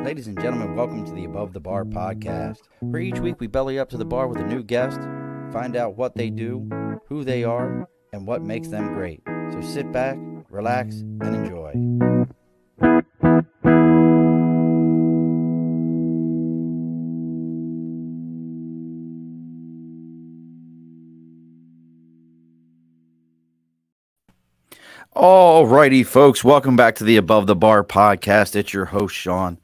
Ladies and gentlemen, welcome to the Above the Bar podcast, where each week we belly up to the bar with a new guest, find out what they do, who they are, and what makes them great. So sit back, relax, and enjoy. Alrighty, folks, welcome back to the Above the Bar podcast. It's your host, Sean.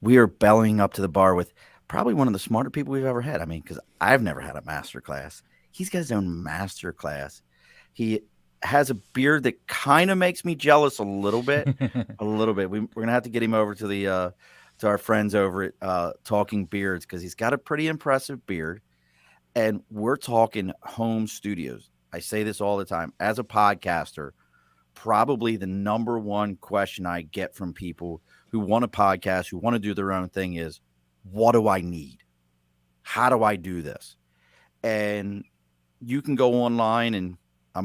We are bellying up to the bar with probably one of the smarter people we've ever had. I mean, because I've never had a master class. He's got his own master class. He has a beard that kind of makes me jealous a little bit. We're gonna have to get him over to the to our friends over at Talking Beards, because he's got a pretty impressive beard. And we're talking home studios. I say this all the time as a podcaster. Probably the number one question I get from people who want a podcast, who want to do their own thing is, what do I need? How do I do this? And you can go online, and I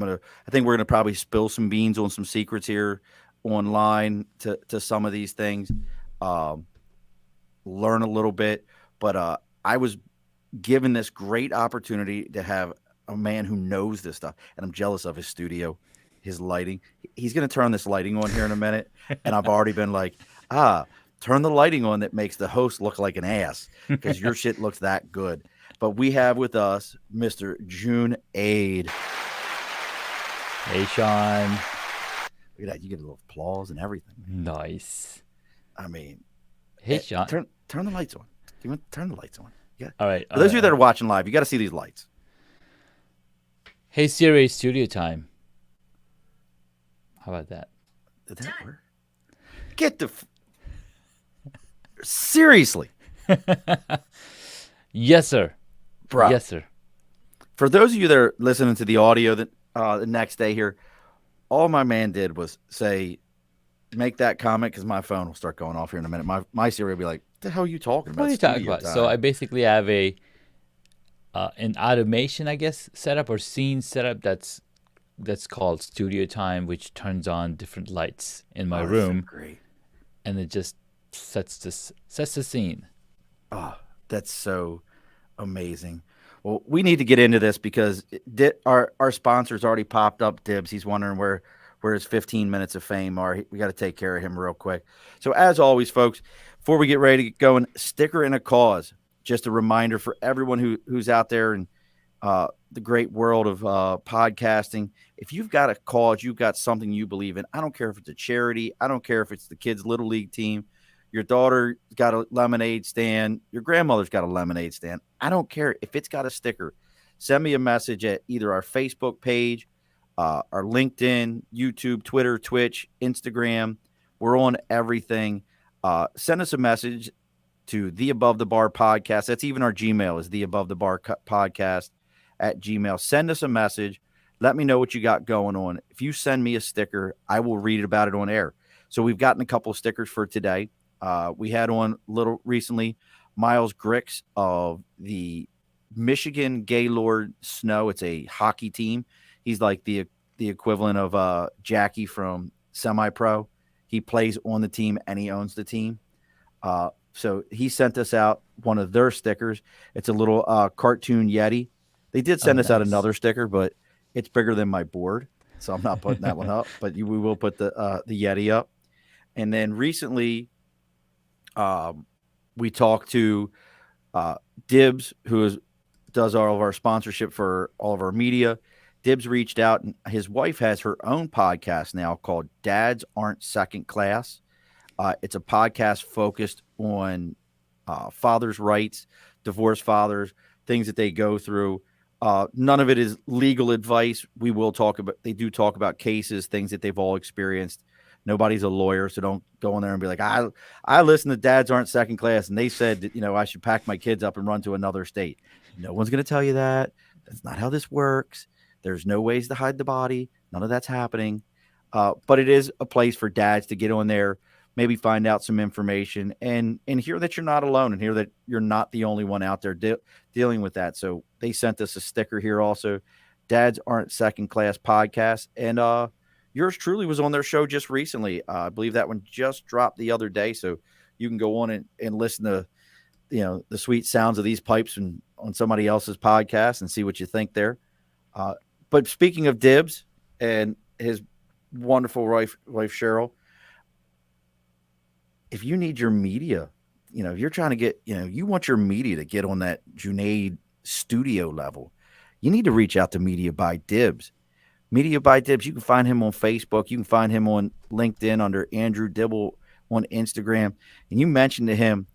think we're going to probably spill some beans on some secrets here online to some of these things, learn a little bit. But I was given this great opportunity to have a man who knows this stuff, and I'm jealous of his studio. His lighting. He's going to turn this lighting on here in a minute. And I've already been like, turn the lighting on that makes the host look like an ass, because your shit looks that good. But we have with us Mr. Junaid. Hey, Sean. Look at that. You get a little applause and everything. Nice. I mean, hey, Sean. Turn the lights on. Do you want to turn the lights on? Yeah. All right. For those of you that are watching live, you got to see these lights. Hey, Siri, studio time. How about that? Did that work? Get the seriously. Yes, sir. Bro. Yes, sir. For those of you that are listening to the audio that the next day here, all my man did was say, make that comment, because my phone will start going off here in a minute. My Siri will be like, what the hell are you talking about? What are you talking about? Time? So I basically have an automation, I guess, setup or scene setup that's called Studio Time, which turns on different lights in my room. So great. And it just sets the scene. Oh, that's so amazing. Well, we need to get into this because our sponsor's already popped up, Dibs. He's wondering where his 15 minutes of fame are. We got to take care of him real quick. So as always, folks, before we get ready to get going, sticker and a cause. Just a reminder for everyone who's out there and the great world of podcasting. If you've got a cause, you've got something you believe in. I don't care if it's a charity. I don't care if it's the kids' little league team. Your daughter's got a lemonade stand. Your grandmother's got a lemonade stand. I don't care if it's got a sticker. Send me a message at either our Facebook page, our LinkedIn, YouTube, Twitter, Twitch, Instagram. We're on everything. Send us a message to the Above the Bar podcast. That's even our Gmail is the Above the Bar podcast at Gmail. Send us a message. Let me know what you got going on. If you send me a sticker, I will read about it on air. So we've gotten a couple of stickers for today. We had on a little recently Miles Grix of the Michigan Gaylord Snow. It's a hockey team. He's like the equivalent of Jackie from Semi-Pro. He plays on the team and he owns the team. So he sent us out one of their stickers. It's a little cartoon Yeti. They did send us out another sticker, but it's bigger than my board, so I'm not putting that one up. But we will put the Yeti up. And then recently, we talked to Dibs, who does all of our sponsorship for all of our media. Dibs reached out, and his wife has her own podcast now called Dads Aren't Second Class. It's a podcast focused on fathers' rights, divorced fathers, things that they go through. None of it is legal advice. They do talk about cases, things that they've all experienced. Nobody's a lawyer, so don't go in there and be like, I listen to Dads Aren't Second Class, and they said that, I should pack my kids up and run to another state. No one's going to tell you that. That's not how this works. There's no ways to hide the body. None of that's happening. But it is a place for dads to get on there, maybe find out some information and hear that you're not alone and hear that you're not the only one out there dealing with that. So they sent us a sticker here also. Dads Aren't Second Class podcast. And yours truly was on their show just recently. I believe that one just dropped the other day. So you can go on and listen to, the sweet sounds of these pipes and on somebody else's podcast and see what you think there. But speaking of Dibs and his wonderful wife Cheryl, if you need your media, if you're trying to get, you want your media to get on that Junaid studio level, you need to reach out to Media by Dibs. Media by Dibs, you can find him on Facebook. You can find him on LinkedIn under Andrew Dibble on Instagram. And you mentioned to him,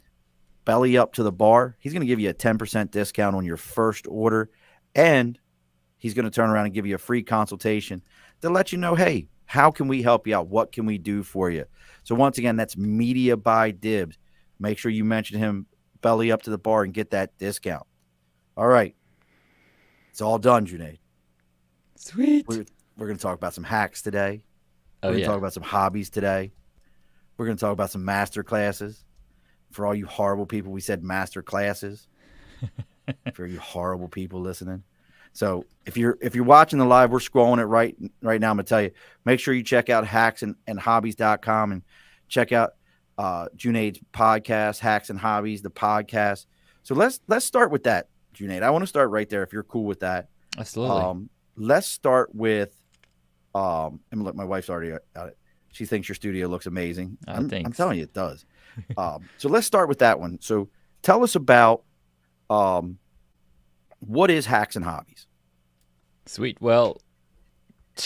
belly up to the bar. He's going to give you a 10% discount on your first order. And he's going to turn around and give you a free consultation to let you know, hey, how can we help you out? What can we do for you? So once again, that's Media by Dibs. Make sure you mention him, belly up to the bar, and get that discount. All right. It's all done, Junaid. Sweet. We're going to talk about some hacks today. Oh, We're going to yeah. talk about some hobbies today. We're going to talk about some master classes. For all you horrible people, we said master classes. For you horrible people listening. So if you're watching the live, we're scrolling it right now. I'm going to tell you, make sure you check out hacksandhobbies.com and check out Junaid's podcast, Hacks and Hobbies, the podcast. So let's start with that, Junaid. I want to start right there if you're cool with that. Absolutely. Let's start with and look, my wife's already at it. She thinks your studio looks amazing. I'm telling you it does. So let's start with that one. So tell us about what is Hacks and Hobbies? Sweet. Well, a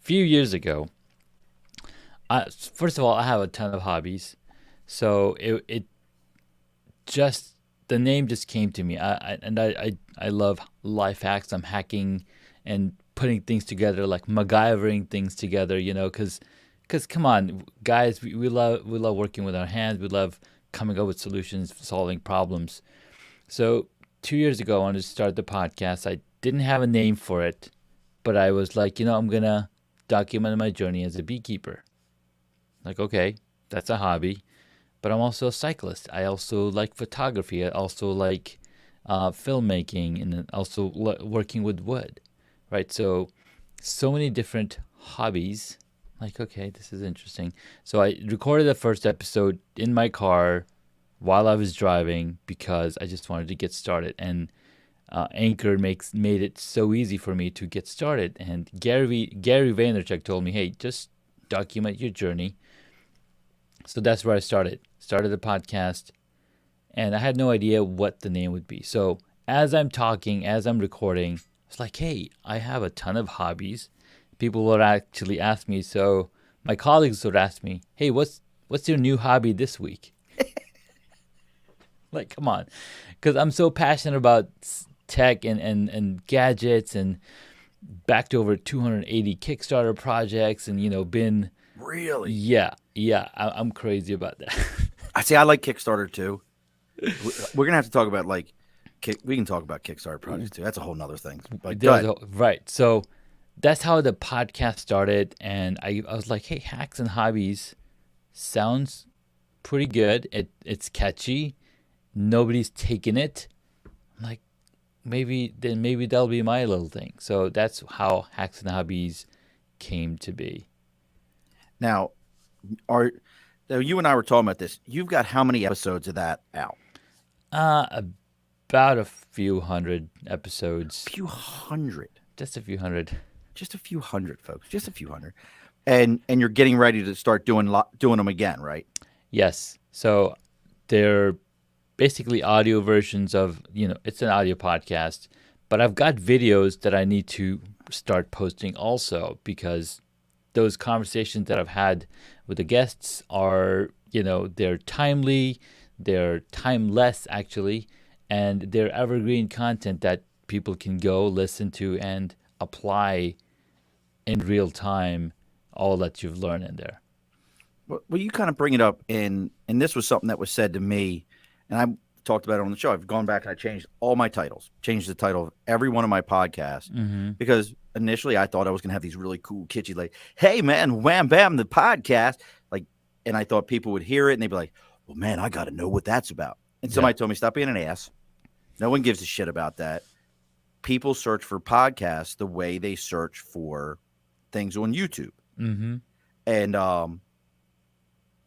few years ago, first of all, I have a ton of hobbies. So it just, the name just came to me. I love life hacks. I'm hacking and putting things together, like MacGyvering things together, because come on, guys, we love working with our hands. We love coming up with solutions, solving problems. So 2 years ago, I wanted to start the podcast. I didn't have a name for it, but I was like, I'm going to document my journey as a beekeeper. Like, okay, that's a hobby, but I'm also a cyclist. I also like photography. I also like filmmaking, and also working with wood, right? So many different hobbies. Like, okay, this is interesting. So I recorded the first episode in my car while I was driving because I just wanted to get started. And Anchor made it so easy for me to get started. And Gary Vaynerchuk told me, hey, just document your journey. So that's where I started the podcast. And I had no idea what the name would be. So as I'm talking, as I'm recording, it's like, hey, I have a ton of hobbies. People would actually ask me. So my colleagues would ask me, hey, what's your new hobby this week? Like, come on. Because I'm so passionate about tech and gadgets, and backed over 280 Kickstarter projects, and, been... Really? Yeah. I'm crazy about that. I like Kickstarter too. We're going to have to talk about we can talk about Kickstarter projects too. That's a whole nother thing. But Right. So that's how the podcast started. And I was like, hey, Hacks and Hobbies sounds pretty good. It's catchy. Nobody's taken it. I'm like, maybe that'll be my little thing. So that's how Hacks and Hobbies came to be. Now, you and I were talking about this. You've got how many episodes of that out? About a few hundred episodes. A few hundred. Just a few hundred. Just a few hundred, folks. Just a few hundred. And you're getting ready to start doing them again, right? Yes. So they're basically audio versions of, it's an audio podcast, but I've got videos that I need to start posting also, because those conversations that I've had with the guests are, they're timely, they're timeless actually, and they're evergreen content that people can go listen to and apply in real time all that you've learned in there. Well, you kind of bring it up, and this was something that was said to me, and I talked about it on the show. I've gone back and I changed all my titles, changed the title of every one of my podcasts, because initially I thought I was going to have these really cool, kitschy, like, hey, man, wham, bam, the podcast. And I thought people would hear it and they'd be like, well, man, I got to know what that's about. And somebody told me, stop being an ass. No one gives a shit about that. People search for podcasts the way they search for things on YouTube. Mm-hmm. And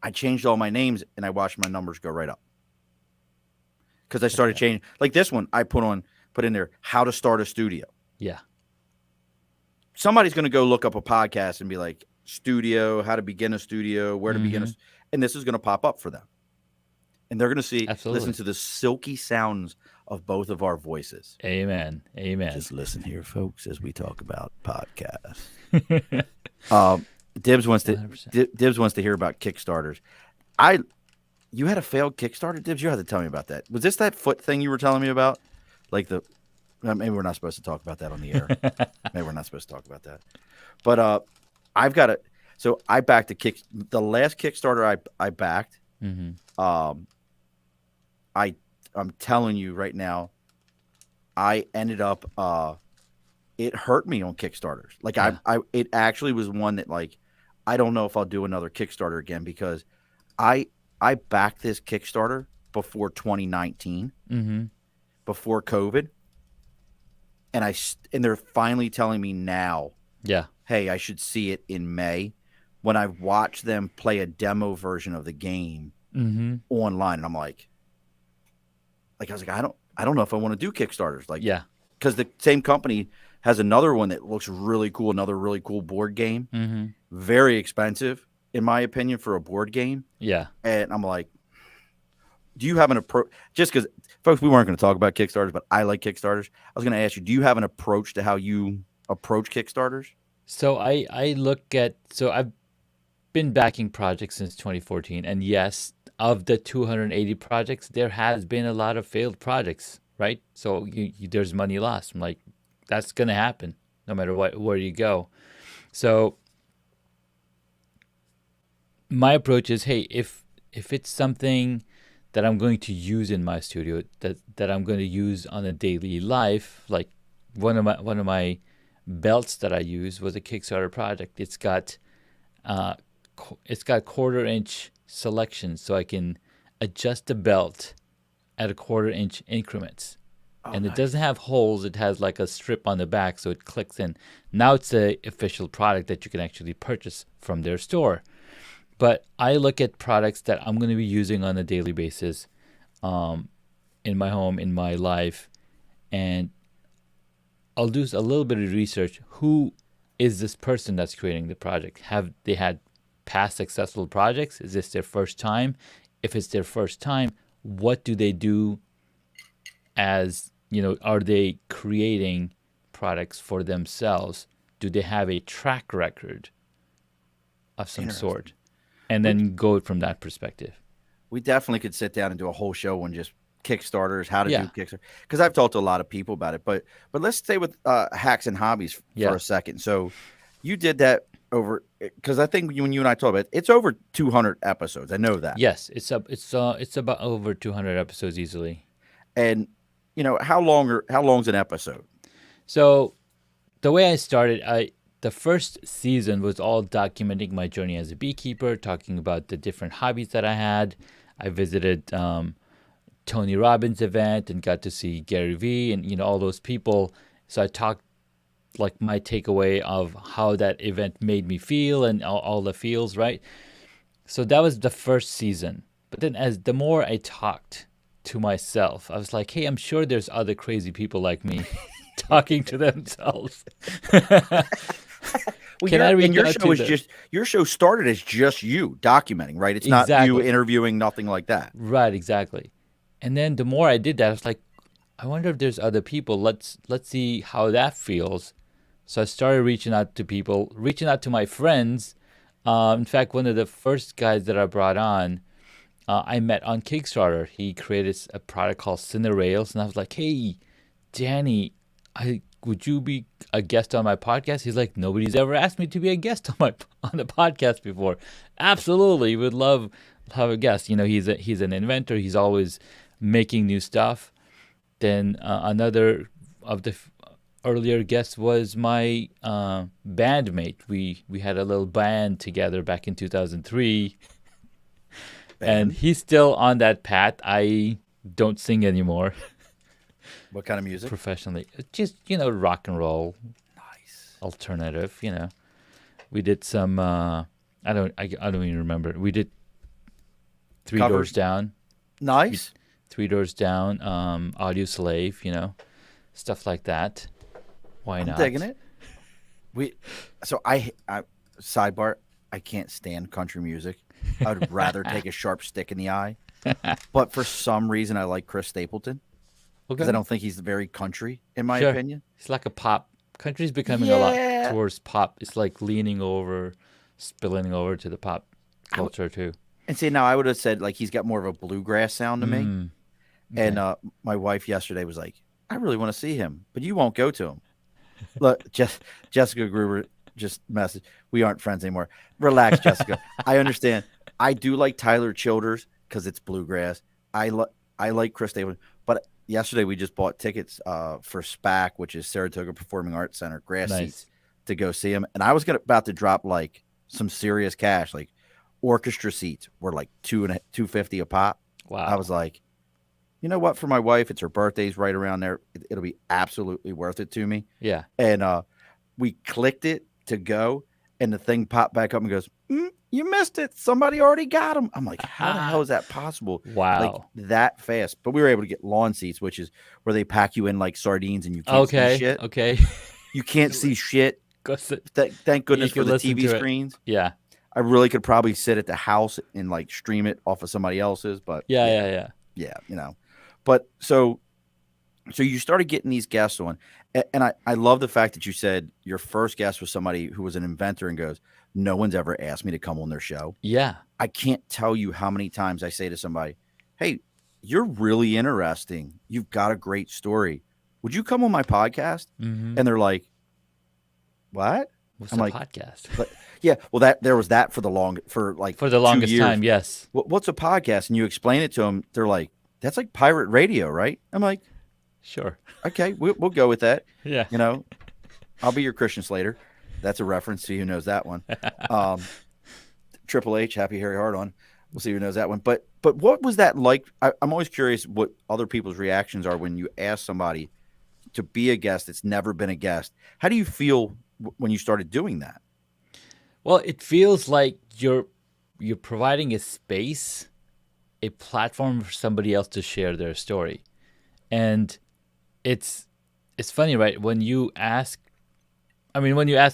I changed all my names and I watched my numbers go right up because I started Okay. changing. Like this one, I put in there how to start a studio. Yeah. Somebody's going to go look up a podcast and be like, studio, how to begin a studio, where to begin Mm-hmm. and this is going to pop up for them. And they're going to listen Absolutely. to the silky sounds of both of our voices. Amen. Amen. Just listen here, folks, as we talk about podcasts. Um, Dibs wants to 100%. Dibs wants to hear about Kickstarters. You had a failed Kickstarter, Dibs. You had to tell me about that. Was this that foot thing you were telling me about? Like maybe we're not supposed to talk about that on the air. Maybe we're not supposed to talk about that. But I've got it. So I backed the last Kickstarter I backed. Mm-hmm. Um, I'm telling you right now, I ended up it hurt me on Kickstarters. Like Yeah. it actually was one that like I don't know if I'll do another Kickstarter again because I backed this Kickstarter before 2019, Mm-hmm. before COVID, and they're finally telling me now, Yeah. hey, I should see it in May when I watched them play a demo version of the game Mm-hmm. online, and I'm like I was like I don't know if I want to do Kickstarters like Yeah. because the same company has another one that looks really cool, another really cool board game, Mm-hmm. very expensive in my opinion for a board game, Yeah. and I'm like, do you have an approach? Just because, folks, we weren't going to talk about Kickstarters, but I like Kickstarters. I was going to ask you, do you have an approach to how you approach Kickstarters? So I've been backing projects since 2014, and yes, of the 280 projects, there has been a lot of failed projects, right? So there's money lost. I'm like, that's gonna happen no matter where you go. So my approach is, hey, if it's something that I'm going to use in my studio, that I'm going to use on a daily life, like one of my belts that I use was a Kickstarter project. Uh, it's got 1/4 inch selection, so I can adjust the belt at a 1/4 inch increments. Oh, And it nice. doesn't have holes. It has like a strip on the back, so it clicks in. Now it's a official product that you can actually purchase from their store. But I look at products that I'm going to be using on a daily basis, um, in my home, in my life, and I'll do a little bit of research. Who is this person that's creating the project? Have they had past successful projects? Is this their first time? If it's their first time, what do they do as, are they creating products for themselves? Do they have a track record of some Interesting. sort? And We then go from that perspective. we definitely could sit down and do a whole show on just Kickstarters, how to do Yeah. Kickstarter. Because I've talked to a lot of people about it, but let's stay with Hacks and Hobbies for Yeah. a second. So you did that over because I think when you and I talked about it, it's over 200 episodes. I know that. Yes, it's about over 200 episodes easily. And how long's an episode? So the way I started, the first season was all documenting my journey as a beekeeper, talking about the different hobbies that I had. I visited Tony Robbins' event and got to see Gary Vee and all those people. So I talked like my takeaway of how that event made me feel and all the feels, right? So that was the first season. But then as the more I talked to myself, I was like, hey, I'm sure there's other crazy people like me talking to themselves. Well, Can I reach your out show to is the just your show started as just you documenting, right? It's not you Exactly. interviewing, nothing like that. Right, exactly. And then the more I did that, I was like, I wonder if there's other people. Let's see how that feels. So I started reaching out to people, reaching out to my friends. In fact, one of the first guys that I brought on, I met on Kickstarter. He created a product called Cinerails, and I was like, "Hey, Danny, would you be a guest on my podcast?" He's like, "Nobody's ever asked me to be a guest on the podcast before." Absolutely, would love have a guest. He's an inventor. He's always making new stuff. Then another of the earlier guests was my bandmate. We had a little band together back in 2003. And Band? he's still on that path. I don't sing anymore What kind of music? professionally. Just, rock and roll, Nice. alternative, We did some I don't even remember. We did Three Doors covers. Down, Nice. Three Doors Down, Audio Slave, stuff like that. Why I'm digging not? it. We so I sidebar. I can't stand country music. I'd rather take a sharp stick in the eye. But for some reason, I like Chris Stapleton because I Okay. don't think he's very country, in my Sure. opinion. It's like a pop. Country's becoming a lot Yeah. towards pop. It's like leaning over, spilling over to the pop culture too. And see, now I would have said like he's got more of a bluegrass sound to me. Mm, And okay. my wife yesterday was like, I really want to see him, but you won't go to him. Look, Jessica Gruber just messaged. We aren't friends anymore. Relax, Jessica. I understand. I do like Tyler Childers because it's bluegrass. I like Chris David, but yesterday we just bought tickets for SPAC, which is Saratoga Performing Arts Center, grass seats Nice. to go see him. And I was about to drop like some serious cash, like orchestra seats were like 250 a pop. I was Wow. like, you know what? For my wife, it's her birthday's right around there. It'll be absolutely worth it to me. Yeah. And we clicked it to go, and the thing popped back up and goes, "You missed it. Somebody already got them." I'm like, "How the hell is that possible? Like Wow. that fast?" But we were able to get lawn seats, which is where they pack you in like sardines, and you can't see Okay. shit. Okay. You can't see shit. Go sit. Thank You goodness for can the listen TV to it. screens. Yeah. I really could probably sit at the house and like stream it off of somebody else's, but Yeah. yeah, Yeah. Yeah. yeah. But so you started getting these guests on, and I love the fact that you said your first guest was somebody who was an inventor and goes, no one's ever asked me to come on their show. Yeah. I can't tell you how many times I say to somebody, hey, you're really interesting. You've got a great story. Would you come on my podcast? Mm-hmm. And they're like, what? What's I'm a like, podcast? but yeah, well, there was that for like For the 2 longest years. time, yes. What's a podcast? And you explain it to them. They're like, that's like pirate radio, right? I'm like, Sure. okay, we'll go with that. Yeah. You know, I'll be your Christian Slater. That's a reference. See who knows that one. Um, Triple H, Happy Harry Hard on. We'll see who knows that one. But what was that like? I'm always curious what other people's reactions are when you ask somebody to be a guest that's never been a guest. How do you feel when you started doing that? Well, it feels like you're providing a space, a platform for somebody else to share their story. And it's funny, right? When you ask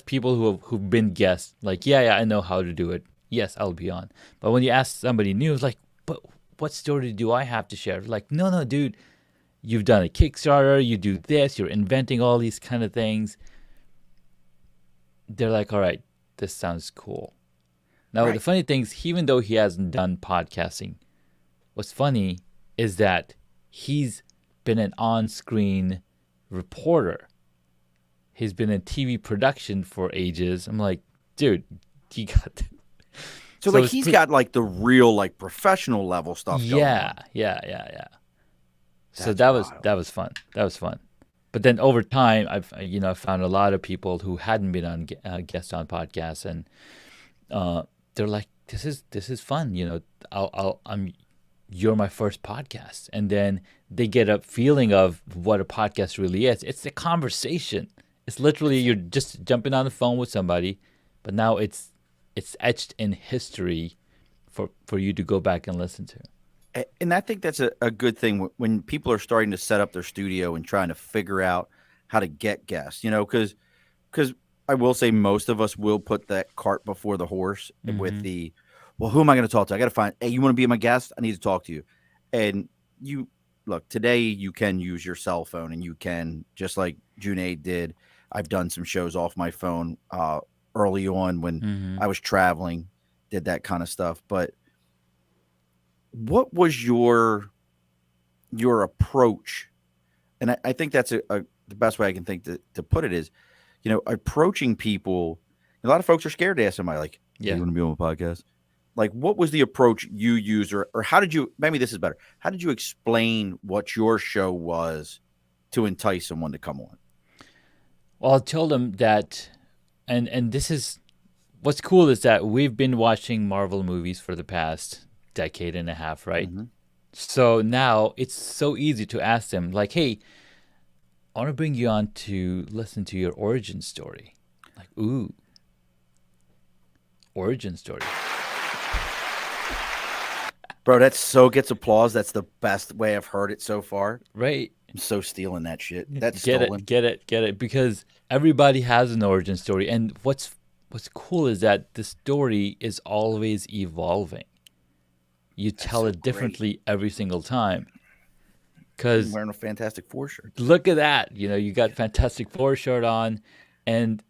people who've been guests, like, yeah, I know how to do it. Yes, I'll be on. But when you ask somebody new, it's like, but what story do I have to share? Like, no, dude, you've done a Kickstarter, you do this, you're inventing all these kind of things. They're like, all right, this sounds cool. Now, the Right. funny thing is, even though he hasn't done podcasting, what's funny is that he's been an on-screen reporter. He's been in TV production for ages. I'm like, dude, you got So so like it's he's got like the real like professional level stuff going yeah, on. yeah. So That's that wild. was fun. That was fun. But then over time, I've found a lot of people who hadn't been on guest on podcasts, and they're like, this is fun. I'm you're my first podcast, and then they get a feeling of what a podcast really is. It's a conversation. It's literally you're just jumping on the phone with somebody, but now it's etched in history for you to go back and listen to. And I think that's a good thing when people are starting to set up their studio and trying to figure out how to get guests, because I will say most of us will put that cart before the horse with Mm-hmm. the, well, who am I going to talk to? I got to find, hey, you want to be my guest? I need to talk to you. And you look, today you can use your cell phone and you can, just like Junaid did. I've done some shows off my phone early on when Mm-hmm. I was traveling, did that kind of stuff. But what was your approach? And I think that's the best way I can think to put it is, approaching people. A lot of folks are scared to ask somebody like, hey, Yeah. you want to be on a podcast? Like, what was the approach you used, or how did you, maybe this is better. How did you explain what your show was to entice someone to come on? Well, I told them that, and this is what's cool is that we've been watching Marvel movies for the past decade and a half, right? Mm-hmm. So now it's so easy to ask them, like, hey, I want to bring you on to listen to your origin story. Like, ooh, origin story. Bro, that so gets applause. That's the best way I've heard it so far. right? I'm so stealing that shit. That's Get it, stolen. get it, get it. Because everybody has an origin story, and what's cool is that the story is always evolving. You That's tell so it great. differently every single time. I'm Because wearing a Fantastic Four shirt. look at that, you got Fantastic Four shirt on, and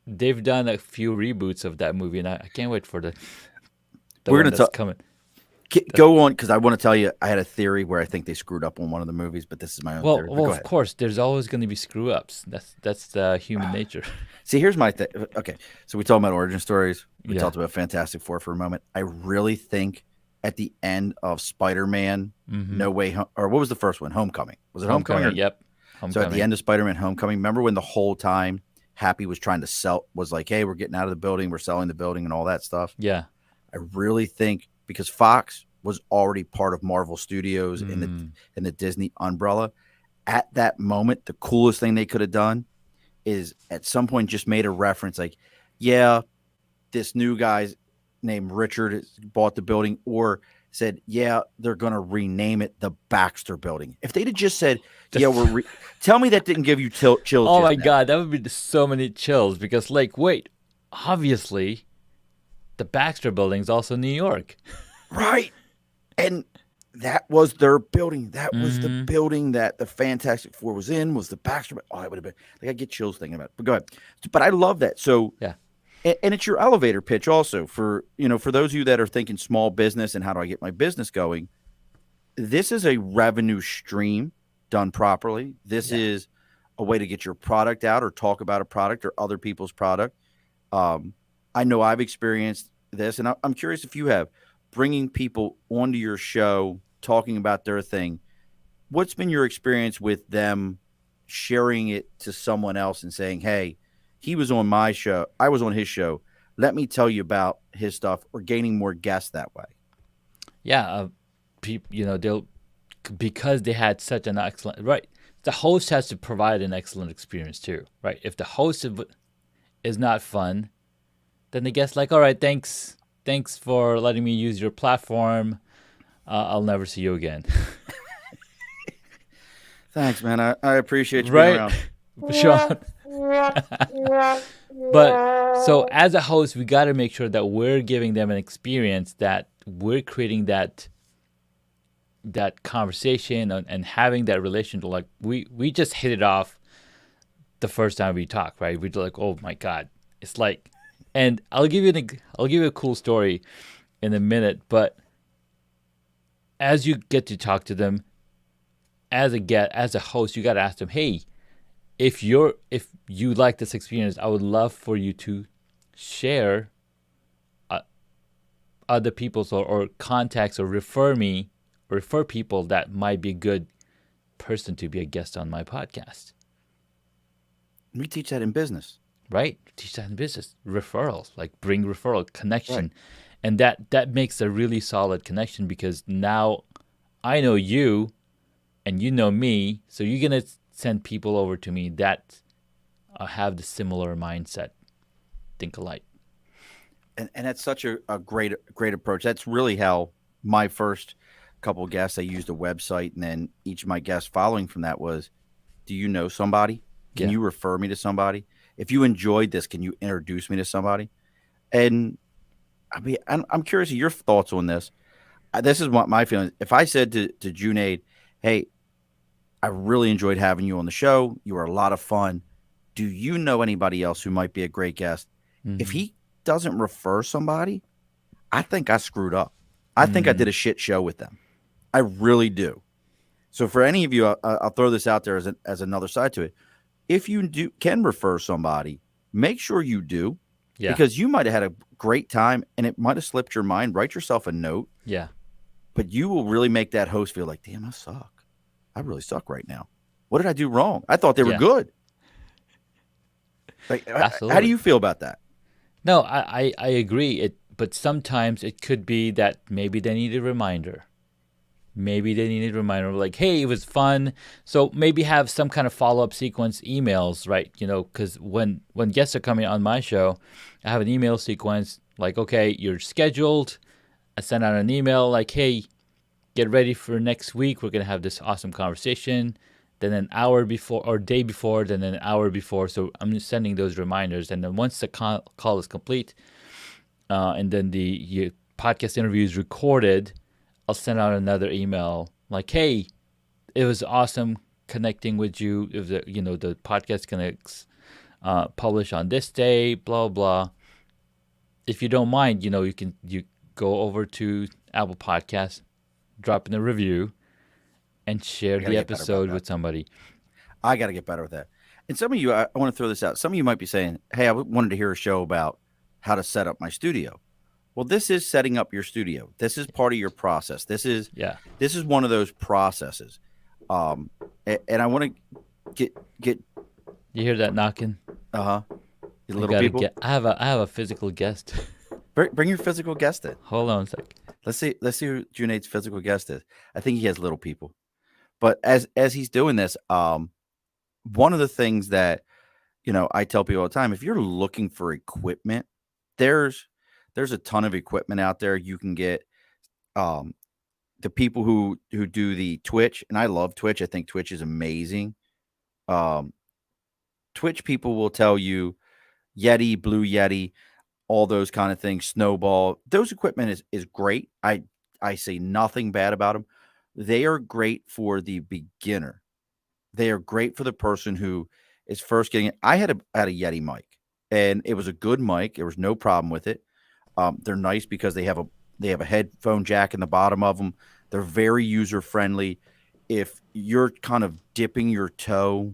they've done a few reboots of that movie, and I can't wait for the We're one gonna that's talk. coming. Go on because I want to tell you. I had a theory where I think they screwed up on one of the movies, but this is my own Well, theory. But well, go of ahead. course, there's always going to be screw ups. That's human nature. See, here's my thing. Okay, so we talked about origin stories. We Yeah. talked about Fantastic Four for a moment. I really think at the end of Spider-Man, Mm-hmm. No Way Home, or what was the first one? Homecoming. Was it Homecoming Homecoming. or Yep. so? At the Homecoming. end of Spider-Man Homecoming, remember when the whole time Happy was trying to sell, was like, "Hey, we're getting out of the building, we're selling the building, and all that stuff." Yeah. I really think because Fox was already part of Marvel Studios Mm. in the Disney umbrella. At that moment, the coolest thing they could have done is at some point just made a reference like, yeah, this new guy's named Richard bought the building, or said, yeah, they're going to rename it the Baxter Building. If they'd have just said, yeah, tell me that didn't give you chills Oh just my now. God, that would be so many chills because, like, wait, obviously, the Baxter Building is also New York. Right. And that was their building. That was the Mm-hmm. building that the Fantastic Four was in, was the Baxter. Oh, that would have been like I get chills thinking about it. But go ahead. But I love that. So Yeah. and it's your elevator pitch also for for those of you that are thinking small business and how do I get my business going. This is a revenue stream done properly. This Yeah. is a way to get your product out or talk about a product or other people's product. I know I've experienced this, and I'm curious if you have bringing people onto your show, talking about their thing. What's been your experience with them sharing it to someone else and saying, "Hey, he was on my show. I was on his show. Let me tell you about his stuff," or gaining more guests that way? Yeah. They'll because they had such an excellent right. The host has to provide an excellent experience too, right? If the host is not fun, then the guest like, all right, thanks for letting me use your platform. I'll never see you again. Thanks, man. I appreciate you being Right, around. Sean. But so as a host, we got to make sure that we're giving them an experience, that we're creating that conversation and having that relationship. Like we just hit it off the first time we talked, right? We're like, oh my God, it's like, and I'll give you a cool story in a minute, but as you get to talk to them as a host, you got to ask them, hey, if you like this experience, I would love for you to share other people's or contacts or refer people that might be a good person to be a guest on my podcast. We teach that in business. Right? Teach that in business. Referrals, like bring referral connection. Right. And that makes a really solid connection because now I know you and you know me, so you're gonna send people over to me that have the similar mindset, think alike. And that's such a great approach. That's really how my first couple of guests, I used a website, and then each of my guests following from that was, do you know somebody? Can Yeah. you refer me to somebody? If you enjoyed this, can you introduce me to somebody? And I mean, I'm curious of your thoughts on this. This is what my feeling. If I said to Junaid, hey, I really enjoyed having you on the show. You were a lot of fun. Do you know anybody else who might be a great guest? If Mm-hmm. he doesn't refer somebody, I think I screwed up. I think I Mm-hmm. did a shit show with them. I really do. So for any of you, I'll throw this out there as another side to it. If you can refer somebody, make sure you do, Yeah. because you might have had a great time and it might have slipped your mind. Write yourself a note, Yeah. but you will really make that host feel like, damn, I suck. I really suck right now. What did I do wrong? I thought they were Yeah. good. Like, how do Absolutely. you feel about that? No, I agree. But sometimes it could be that maybe they need a reminder. Maybe they need a reminder like, hey, it was fun. So maybe have some kind of follow-up sequence emails, right? Because when guests are coming on my show, I have an email sequence like, okay, you're scheduled I sent out an email like, hey, get ready for next week. We're going to have this awesome conversation. Then an hour before or day before, then an hour before. So I'm just sending those reminders. And then once the call is complete, and then the podcast interview is recorded, I'll send out another email like, hey, it was awesome connecting with you. If the podcast connects, publish on this day, blah blah. If you don't mind, you go over to Apple Podcasts, drop in a review, and share the episode with somebody. I got to get better with that. And some of you, I want to throw this out. Some of you might be saying, hey, I wanted to hear a show about how to set up my studio. Well, this is setting up your studio. This is part of your process. This is one of those processes. And I want to get. You hear that knocking? Little people. I have a physical guest. Bring your physical guest in. Hold on a sec. Let's see who Junaid's physical guest is. I think he has little people. But as he's doing this, one of the things that I tell people all the time, if you're looking for equipment, there's a ton of equipment out there. You can get the people who do the Twitch, and I love Twitch. I think Twitch is amazing. Twitch people will tell you Yeti, Blue Yeti, all those kind of things, Snowball. Those equipment is great. I say nothing bad about them. They are great for the beginner. They are great for the person who is first getting it. I had a Yeti mic, and it was a good mic. There was no problem with it. They're nice because they have a headphone jack in the bottom of them. They're very user friendly. If you're kind of dipping your toe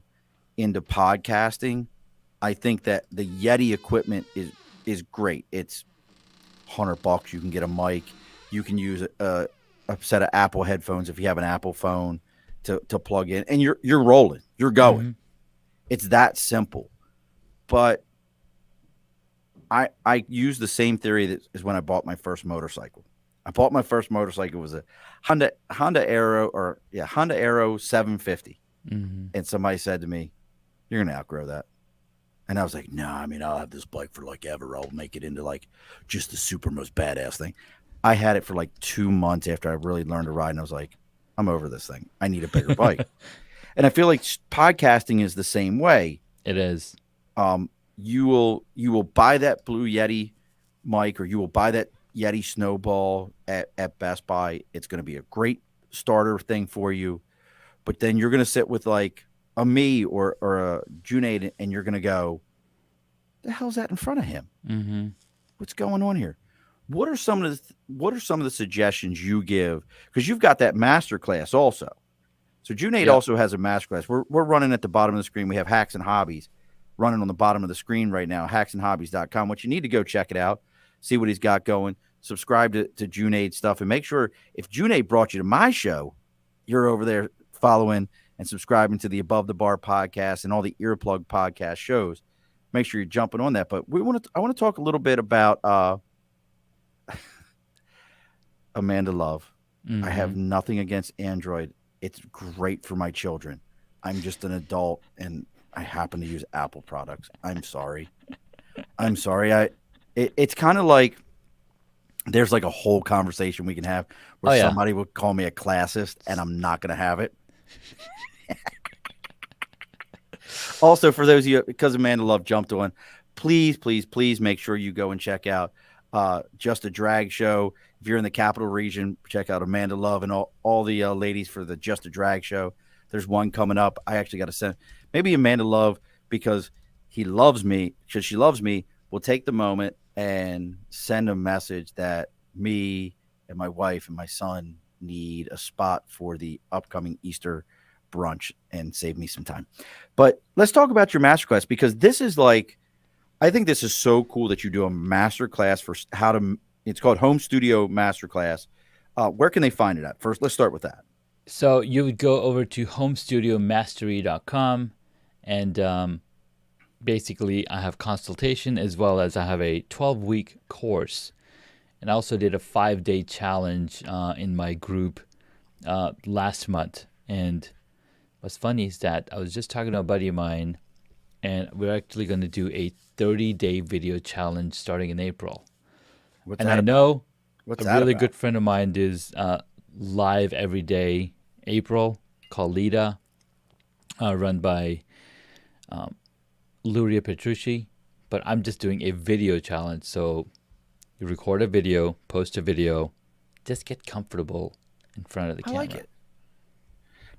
into podcasting, I think that the Yeti equipment is great. It's $100. You can get a mic. You can use a set of Apple headphones if you have an Apple phone to plug in, and you're rolling. You're going. Mm-hmm. It's that simple. But I use the same theory that is when I bought my first motorcycle. I bought my first motorcycle. It was a Honda Aero 750. Mm-hmm. And somebody said to me, "You're going to outgrow that." And I was like, "No, I'll have this bike for like ever. I'll make it into like just the super most badass thing." I had it for like 2 months after I really learned to ride, and I was like, "I'm over this thing. I need a bigger bike." And I feel like podcasting is the same way. It is. You will buy that Blue Yeti mic, or you will buy that Yeti Snowball at Best Buy. It's going to be a great starter thing for you. But then you're going to sit with like a me or a Junaid, and you're going to go, "The hell's that in front of him? Mm-hmm. What's going on here?" What are some of the suggestions you give? Because you've got that master class also. So Junaid also has a master class. We're running at the bottom of the screen. We have Hacks and Hobbies running on the bottom of the screen right now, hacksandhobbies.com, which you need to go check it out, see what he's got going, subscribe to Junaid's stuff, and make sure if Junaid brought you to my show, you're over there following and subscribing to the Above the Bar podcast and all the Earplug podcast shows. Make sure you're jumping on that. But I want to talk a little bit about Amanda Love. Mm-hmm. I have nothing against Android. It's great for my children. I'm just an adult, and I happen to use Apple products. I'm sorry. It's kind of like there's like a whole conversation we can have where somebody would call me a classist, and I'm not going to have it. Also, for those of you, because Amanda Love jumped on, please make sure you go and check out Just a Drag Show. If you're in the capital region, check out Amanda Love and all the ladies for the Just a Drag Show. There's one coming up. I actually got to send maybe Amanda Love, because she loves me, will take the moment and send a message that me and my wife and my son need a spot for the upcoming Easter brunch and save me some time. But let's talk about your masterclass, because this is like, I think this is so cool that you do a masterclass for how to, it's called Home Studio Masterclass. Where can they find it at? First, let's start with that. So you would go over to homestudiomastery.com, and basically I have consultation as well as I have a 12-week course. And I also did a 5-day challenge in my group last month. And what's funny is that I was just talking to a buddy of mine, and we're actually going to do a 30-day video challenge starting in April. What's and that I know What's a that really about? good friend of mine is live every day April called Lita, run by Luria Petrucci. But I'm just doing a video challenge. So you record a video, post a video, just get comfortable in front of the I like camera. it.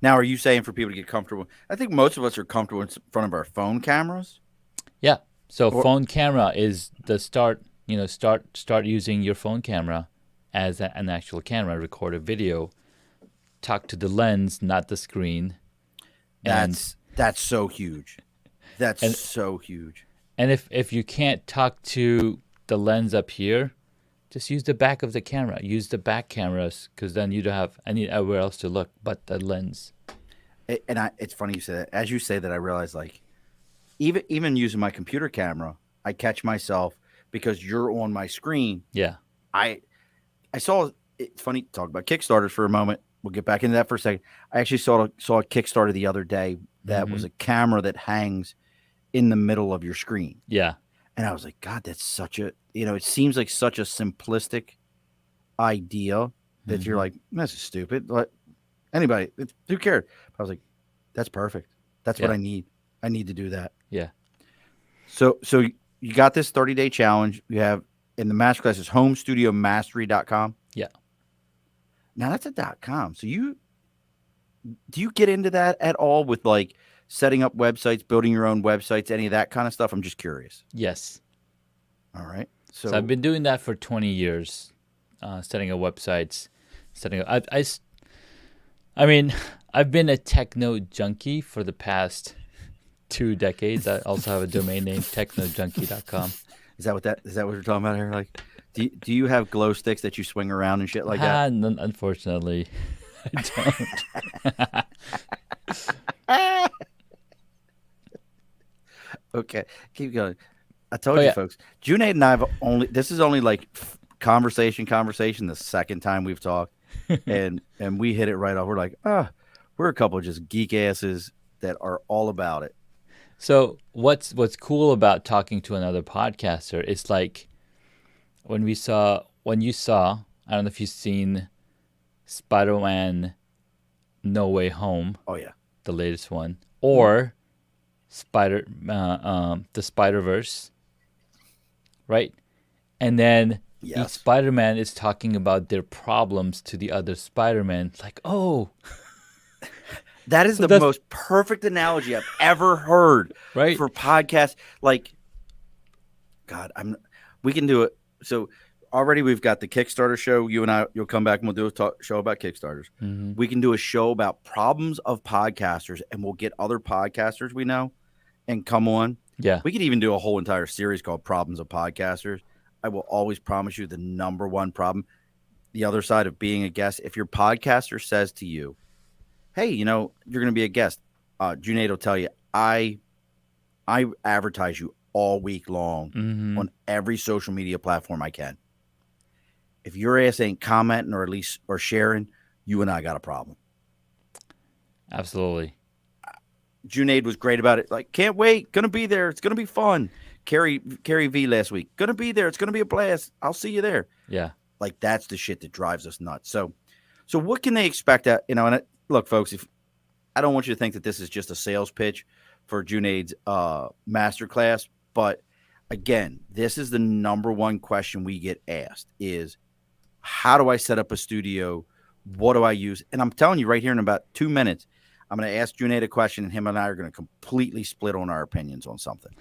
Now, are you saying for people to get comfortable? I think most of us are comfortable in front of our phone cameras. Yeah. So Or phone camera is the start. Start using your phone camera as an actual camera. Record a video. Talk to the lens, not the screen. And that's so huge. That's and so huge. and if you can't talk to the lens up here, just use the back of the camera. Use the back cameras because then you don't have anywhere else to look but the lens. It's funny you say that. As you say that, I realize like even using my computer camera, I catch myself because you're on my screen. Yeah. I I saw. It's funny to talk about Kickstarters for a moment. We'll get back into that for a second. I actually saw a Kickstarter the other day that was Mm-hmm. a camera that hangs in the middle of your screen, Yeah. and I was like, God, that's such a it seems like such a simplistic idea that you're Mm-hmm. like, this is stupid. Like anybody, who cares? I was like, that's perfect. That's what Yeah. I need. I need to do that. Yeah. So you got this 30-day challenge. You have in the masterclass is homestudiomastery.com. Yeah. Now that's a .com. So do you get into that at all with like setting up websites, building your own websites, any of that kind of stuff? I'm just curious. Yes. All right. So I've been doing that for 20 years, setting up websites, setting up. I mean, I've been a techno junkie for the past 2 decades. I also have a domain name, technojunkie.com. Is that what we're talking about here? Like, do you have glow sticks that you swing around and shit like that? Unfortunately, I don't. Okay, keep going. I told Oh, you, yeah. folks. Junaid and I have this is only like conversation. The second time we've talked, and we hit it right off. We're like, we're a couple of just geek asses that are all about it. So what's cool about talking to another podcaster is like when you saw, I don't know if you've seen Spider-Man No Way Home, Oh yeah, the latest one, or the Spider-Verse, right? And then each yes. Spider-Man is talking about their problems to the other Spider-Man. It's like, oh, That is so the that's most perfect analogy I've ever heard right. for podcasts. Like, God, we can do it. So already we've got the Kickstarter show. You and I, you'll come back and we'll do a show about Kickstarters. Mm-hmm. We can do a show about problems of podcasters, and we'll get other podcasters we know and come on. Yeah. We could even do a whole entire series called Problems of Podcasters. I will always promise you the number one problem, the other side of being a guest. If your podcaster says to you, hey, you're going to be a guest, Junaid will tell you, I advertise you all week long Mm-hmm. on every social media platform I can. If your ass ain't commenting or sharing, you and I got a problem. Absolutely. Junaid was great about it. Like, can't wait. Gonna be there. It's gonna be fun. Carrie V last week. Gonna be there. It's gonna be a blast. I'll see you there. Yeah. Like, that's the shit that drives us nuts. So what can they expect? Look, folks, if I don't want you to think that this is just a sales pitch for Junaid's masterclass, but again, this is the number one question we get asked is, how do I set up a studio? What do I use? And I'm telling you right here in about 2 minutes, I'm going to ask Junaid a question, and him and I are going to completely split on our opinions on something.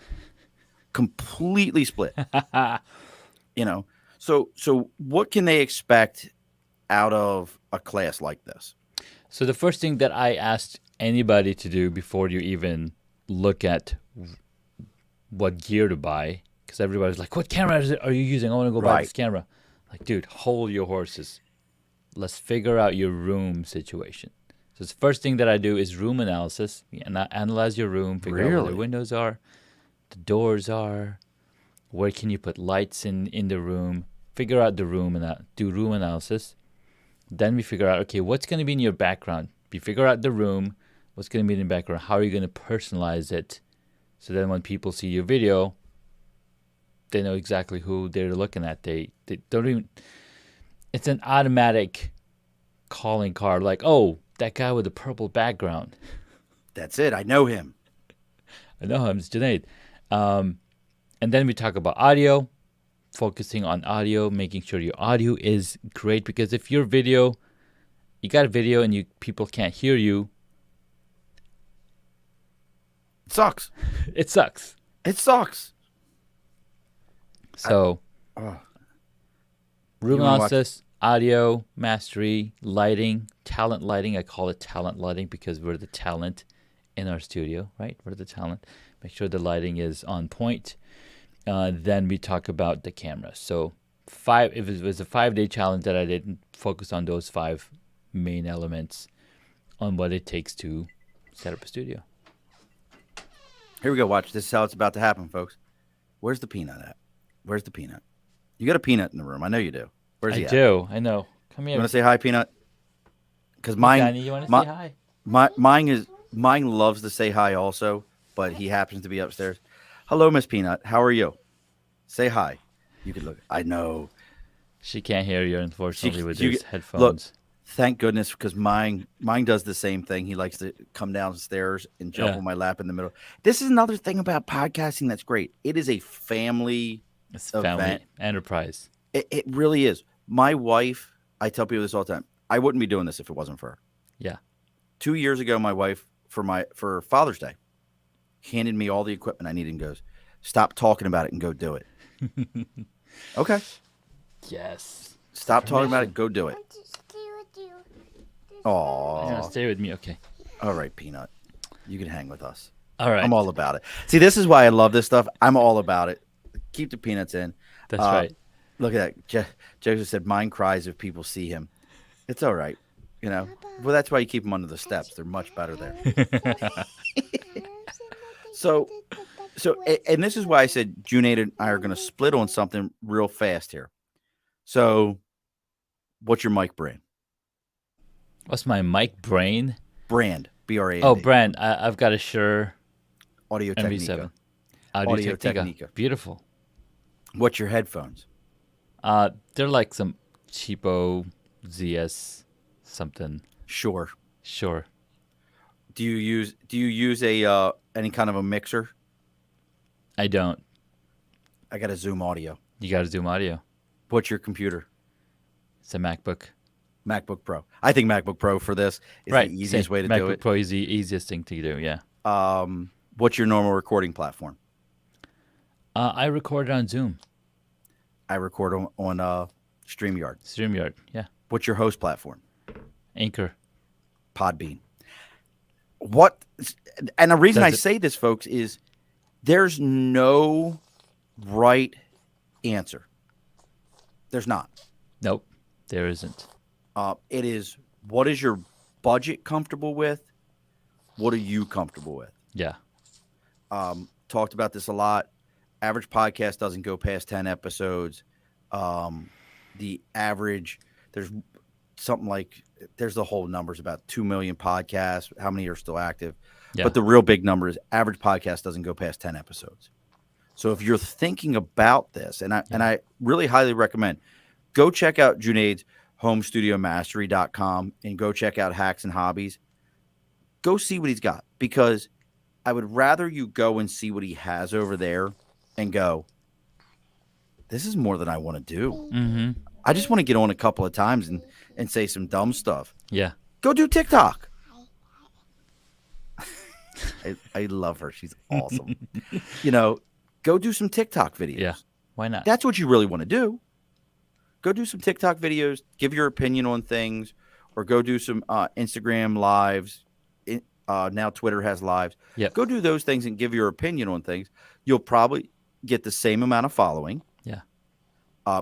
Completely split. So what can they expect out of a class like this? So the first thing that I asked anybody to do before you even look at what gear to buy, because everybody's like, what camera are you using? I want to go buy this camera. Like, dude, hold your horses. Let's figure out your room situation. So the first thing that I do is room analysis. And I analyze your room, figure out where the windows are, the doors are, where can you put lights in the room, figure out the room and do room analysis. Then we figure out, okay, what's going to be in your background? You figure out the room, what's going to be in the background, how are you going to personalize it? So then when people see your video, they know exactly who they're looking at. They don't even, it's an automatic calling card. Like, oh, that guy with the purple background. That's it. I know him. I know him. It's Junaid. And then we talk about audio, focusing on audio, making sure your audio is great. Because if your video, you got a video and people can't hear you, It sucks. it sucks. It sucks. So, Oh, Ruben wanna watch- Ostis, audio, mastery, lighting, talent lighting. I call it talent lighting because we're the talent in our studio, right? We're the talent. Make sure the lighting is on point. Then we talk about the camera. So if it was a 5-day challenge that I didn't focus on those 5 main elements on what it takes to set up a studio. Here we go. Watch. This is how it's about to happen, folks. Where's the peanut at? Where's the peanut? You got a peanut in the room. I know you do. Where's he I at? do. I know. Come You here. want to say hi, peanut? Because Hey, mine, Danny, you want to say hi? mine loves to say hi also, but he happens to be upstairs. Hello, Miss Peanut. How are you? Say hi. You could look. I know. She can't hear you, unfortunately, with you these get- headphones. Thank goodness, because mine does the same thing. He likes to come downstairs and jump Yeah. on my lap in the middle. This is another thing about podcasting that's great. It is a family. It's family event. enterprise. It really is. My wife, I tell people this all the time. I wouldn't be doing this if it wasn't for her. Yeah. 2 years ago, my wife, for Father's Day, handed me all the equipment I needed and goes, "Stop talking about it and go do it." Okay. Yes. Stop talking about it. Go do it. You Aw. want to stay with me? Okay. All right, Peanut. You can hang with us. All right. I'm all about it. See, this is why I love this stuff. I'm all about it. Keep the peanuts in. That's right. Look at that. Joseph said, "Mine cries if people see him." It's all right. You know, well, that's why you keep them under the steps. They're much better there. So, and this is why I said Junaid and I are going to split on something real fast here. So, what's your mic brand? What's my mic brain? Brand. BRAND. Oh, brand. I've got a Shure Audio MV7. Technica. Audio Technica. Technica. Beautiful. What's your headphones? They're like some cheapo ZS something. Sure. Sure. Do you use a any kind of a mixer? I don't. I got a Zoom Audio. You got to Zoom audio. What's your computer? It's a MacBook. MacBook Pro. I think MacBook Pro for this is Right. the easiest same. way to MacBook do it. Pro is the easiest thing to do. Yeah. What's your normal recording platform? I record on Zoom. I record on StreamYard. StreamYard. Yeah. What's your host platform? Anchor. Podbean. What? And the reason Does I it- say this, folks, is there's no right answer. There's not. Nope. There isn't. It is, what is your budget comfortable with? What are you comfortable with? Yeah. Talked about this a lot. Average podcast doesn't go past 10 episodes. The average, there's something like, there's the whole numbers about 2 million podcasts. How many are still active? Yeah. But the real big number is average podcast doesn't go past 10 episodes. So if you're thinking about this, and I really highly recommend, go check out Junaid's homestudiomastery.com and go check out Hacks and Hobbies. Go see what he's got, because I would rather you go and see what he has over there and go, this is more than I want to do. Mm-hmm. I just want to get on a couple of times and say some dumb stuff. Yeah. Go do TikTok. I love her. She's awesome. Go do some TikTok videos. Yeah. Why not? That's what you really want to do. Go do some TikTok videos, give your opinion on things, or go do some Instagram lives. Now Twitter has lives. Yep. Go do those things and give your opinion on things. You'll probably get the same amount of following. Yeah.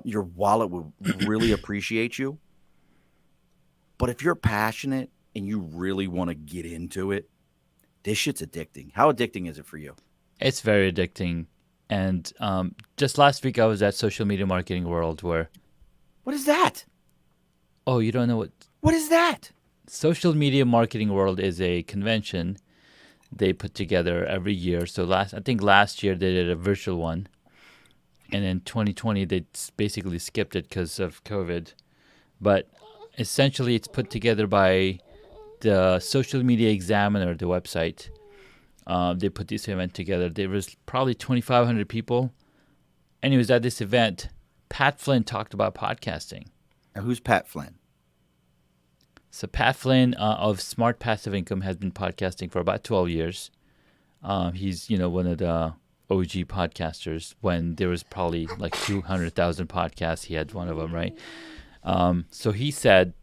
Your wallet will really appreciate you. But if you're passionate and you really want to get into it, this shit's addicting. How addicting is it for you? It's very addicting. And just last week, I was at Social Media Marketing World where, What is that? oh, you don't know what What is that? Social Media Marketing World is a convention they put together every year. So I think last year they did a virtual one. And in 2020, they basically skipped it because of COVID. but essentially it's put together by the Social Media Examiner, the website. They put this event together. There was probably 2,500 people. Anyways, at this event, Pat Flynn talked about podcasting. Now, who's Pat Flynn? So Pat Flynn of Smart Passive Income has been podcasting for about 12 years. He's one of the OG podcasters. When there was probably like 200,000 podcasts, he had one of them, right? So he said,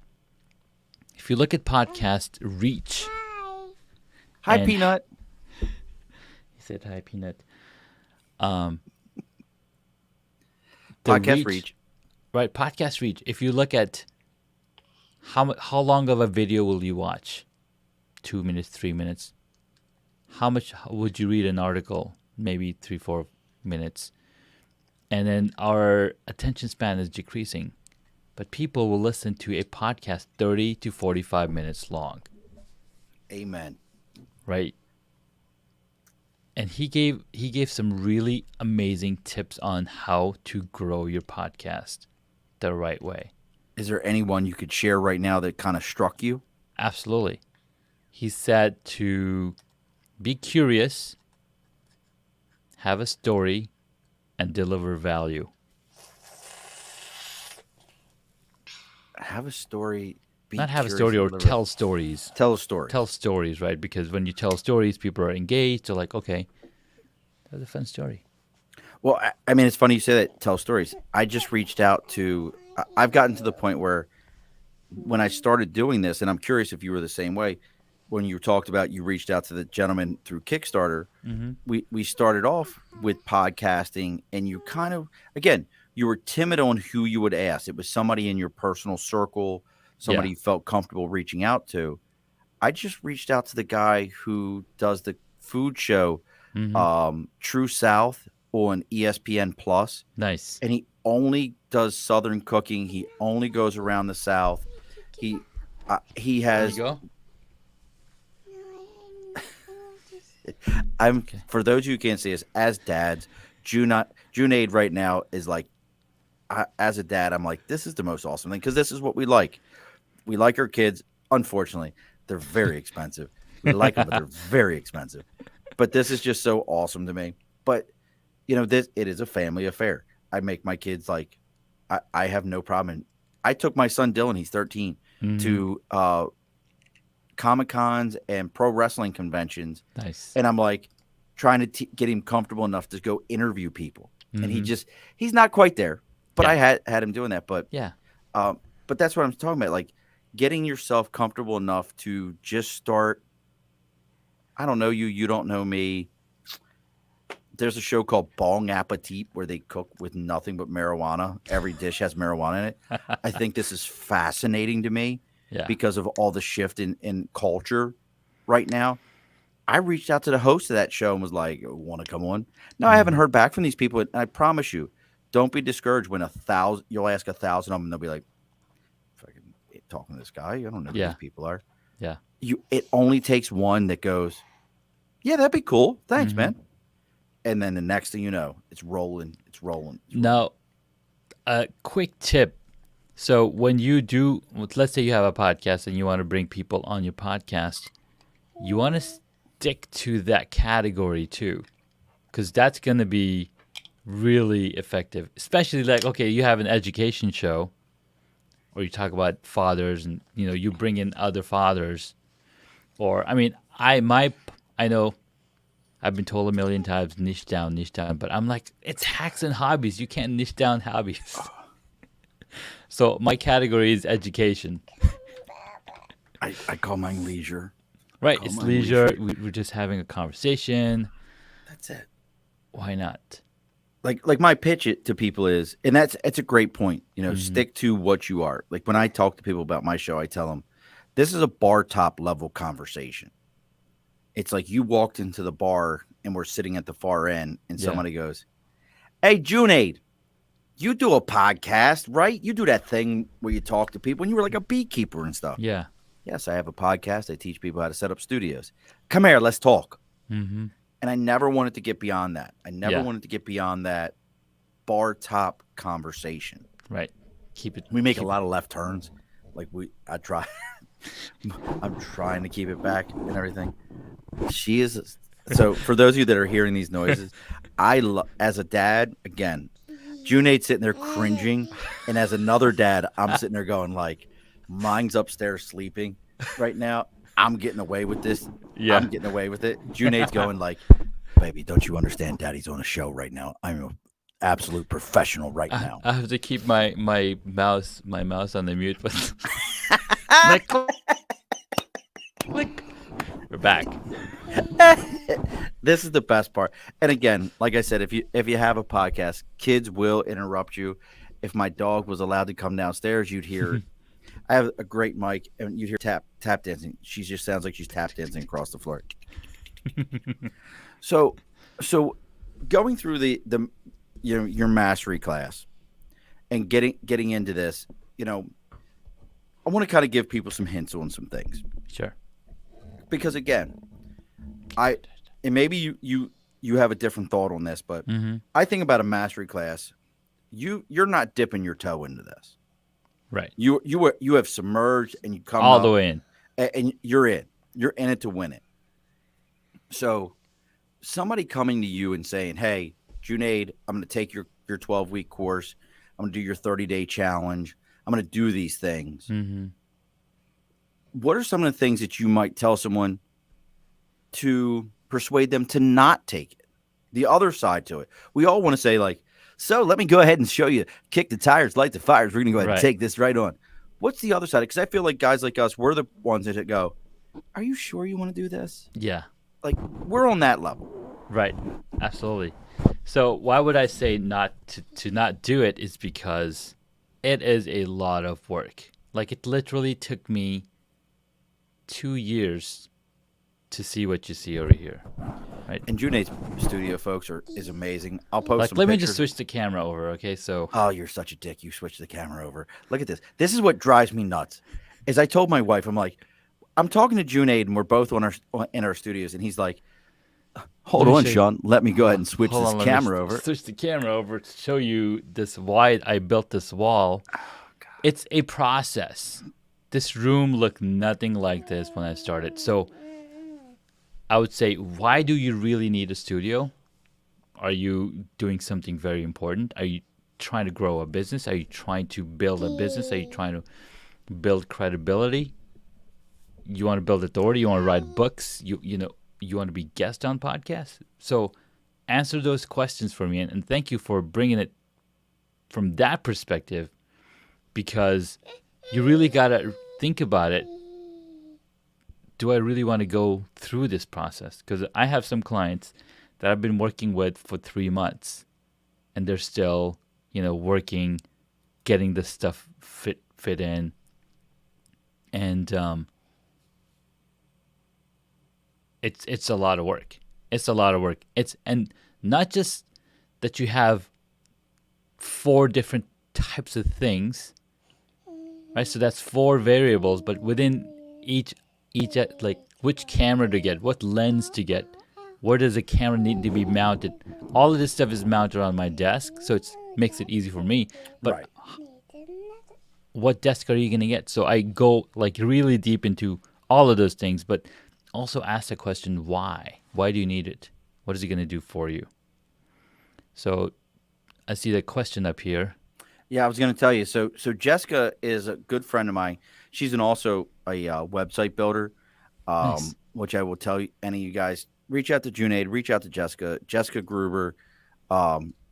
if you look at podcast reach, Hi, and- Peanut. he said, "Hi, Peanut." The Podcast reach. right? Podcast reach. If you look at how long of a video will you watch? 2 minutes, 3 minutes. How much would you read an article? Maybe 3-4 minutes. And then our attention span is decreasing. But people will listen to a podcast 30 to 45 minutes long. Amen. Right? And he gave some really amazing tips on how to grow your podcast the right way. Is there anyone you could share right now that kind of struck you? Absolutely. He said to be curious, have a story, and deliver value. Have a story. Not have a story or tell stories. Tell a story. Tell stories, right? Because when you tell stories, people are engaged. They're like, okay, that's a fun story. Well, I mean, it's funny you say that. Tell stories. I just reached out to. I've gotten to the point where, when I started doing this, and I'm curious if you were the same way. When you talked about you reached out to the gentleman through Kickstarter, we started off with podcasting, and you kind of you were timid on who you would ask. It was somebody in your personal circle, somebody you felt comfortable reaching out to. I just reached out to the guy who does the food show, True South on ESPN Plus. Nice. And he only does Southern cooking. He only goes around the South. He has. There you go. For those who can't see us, as dads, Junaid right now is like, as a dad, I'm like, this is the most awesome thing because this is what we like. We like our kids. Unfortunately, they're very expensive. We like them, but they're very expensive. But this is just so awesome to me. But it is a family affair. I make my kids like, I have no problem. And I took my son Dylan, he's 13, to Comic-Cons and pro wrestling conventions. Nice. And I'm like trying to get him comfortable enough to go interview people. And he's not quite there, but I had him doing that. But but that's what I'm talking about. Like getting yourself comfortable enough to just start. I don't know you. You don't know me. There's a show called Bong Appetit where they cook with nothing but marijuana. Every dish has marijuana in it. I think this is fascinating to me because of all the shift in culture right now. I reached out to the host of that show and was like, want to come on? No, I haven't heard back from these people. And I promise you, don't be discouraged when you'll ask 1,000 of them and they'll be like, fucking talking to this guy. I don't know who these people are. Yeah. It only takes one that goes, yeah, that'd be cool. Thanks, man. And then the next thing you know, it's rolling. Now, a quick tip. So when you do, let's say you have a podcast and you want to bring people on your podcast, you want to stick to that category too, because that's going to be really effective. Especially like, okay, you have an education show, or you talk about fathers, and you bring in other fathers, or I mean, I know. I've been told a million times, niche down, but I'm like, it's hacks and hobbies. You can't niche down hobbies. So my category is education. I call mine leisure. Right, it's leisure. We're just having a conversation. That's it. Why not? Like my pitch it to people is, and it's a great point. Stick to what you are. Like when I talk to people about my show, I tell them, this is a bar top level conversation. It's like you walked into the bar and we're sitting at the far end and somebody goes, hey, Junaid, you do a podcast, right? You do that thing where you talk to people and you were like a beekeeper and stuff. Yeah. Yes, I have a podcast. I teach people how to set up studios. Come here, let's talk. And I never wanted to get beyond that. I never wanted to get beyond that bar top conversation. Right. keep it. We make a Keep lot of left turns. Like I try. I'm trying to keep it back and everything. She is. So for those of you that are hearing these noises, as a dad, again, Junaid's sitting there cringing, and as another dad, I'm sitting there going like, mine's upstairs sleeping right now. I'm getting away with this. Yeah. I'm getting away with it. Junaid's going like, baby, don't you understand? Daddy's on a show right now. I'm an absolute professional right now. I have to keep my mouse on the mute button. Like, click. We're back. This is the best part. And again, like I said, if you have a podcast, kids will interrupt you. If my dog was allowed to come downstairs, you'd hear. I have a great mic, and you'd hear tap dancing. She just sounds like she's tap dancing across the floor. So going through the your mastery class and getting into this, I want to kind of give people some hints on some things. Sure. Because again, and maybe you have a different thought on this, but I think about a mastery class. You're not dipping your toe into this. Right. You have submerged and you come all up, the way in. And you're in. You're in it to win it. So somebody coming to you and saying, "Hey, Junaid, I'm going to take your 12-week course. I'm going to do your 30-day challenge. I'm going to do these things." Mm-hmm. What are some of the things that you might tell someone to persuade them to not take it? The other side to it. We all want to say like, so let me go ahead and show you, kick the tires, light the fires. We're going to go ahead and take this right on. What's the other side? Because I feel like guys like us, we're the ones that go, are you sure you want to do this? Yeah. Like, we're on that level. Right. Absolutely. So why would I say not to not do it is because it is a lot of work. Like, it literally took me 2 years to see what you see over here. Right. And Junaid's studio, folks, is amazing. I'll post some let pictures. me just switch the camera over, okay? So. Oh, you're such a dick. You switched the camera over. Look at this. This is what drives me nuts. Is I told my wife, I'm like, I'm talking to Junaid, and we're both in our studios, and he's like, hold on, Sean. Let me go ahead and switch this camera over. Switch the camera over to show you why I built this wall. Oh, God. It's a process. This room looked nothing like this when I started. So I would say, why do you really need a studio? Are you doing something very important? Are you trying to grow a business? Are you trying to build a business? Are you trying to build credibility? You want to build authority? You want to write books? You want to be guest on podcasts? So answer those questions for me. And thank you for bringing it from that perspective, because you really got to think about it. Do I really want to go through this process? Because I have some clients that I've been working with for 3 months, and they're still, working, getting the stuff fit in, and it's a lot of work. It's a lot of work. And not just that you have 4 different types of things, right? So that's 4 variables, but within each like which camera to get, what lens to get, where does the camera need to be mounted. All of this stuff is mounted on my desk, so it makes it easy for me. But what desk are you going to get? So I go like really deep into all of those things, but also ask the question, why? Why do you need it? What is it going to do for you? So I see the question up here. Yeah, I was going to tell you. So Jessica is a good friend of mine. She's also a website builder, Nice. which I will tell you, any of you guys, reach out to Junaid, reach out to Jessica Gruber.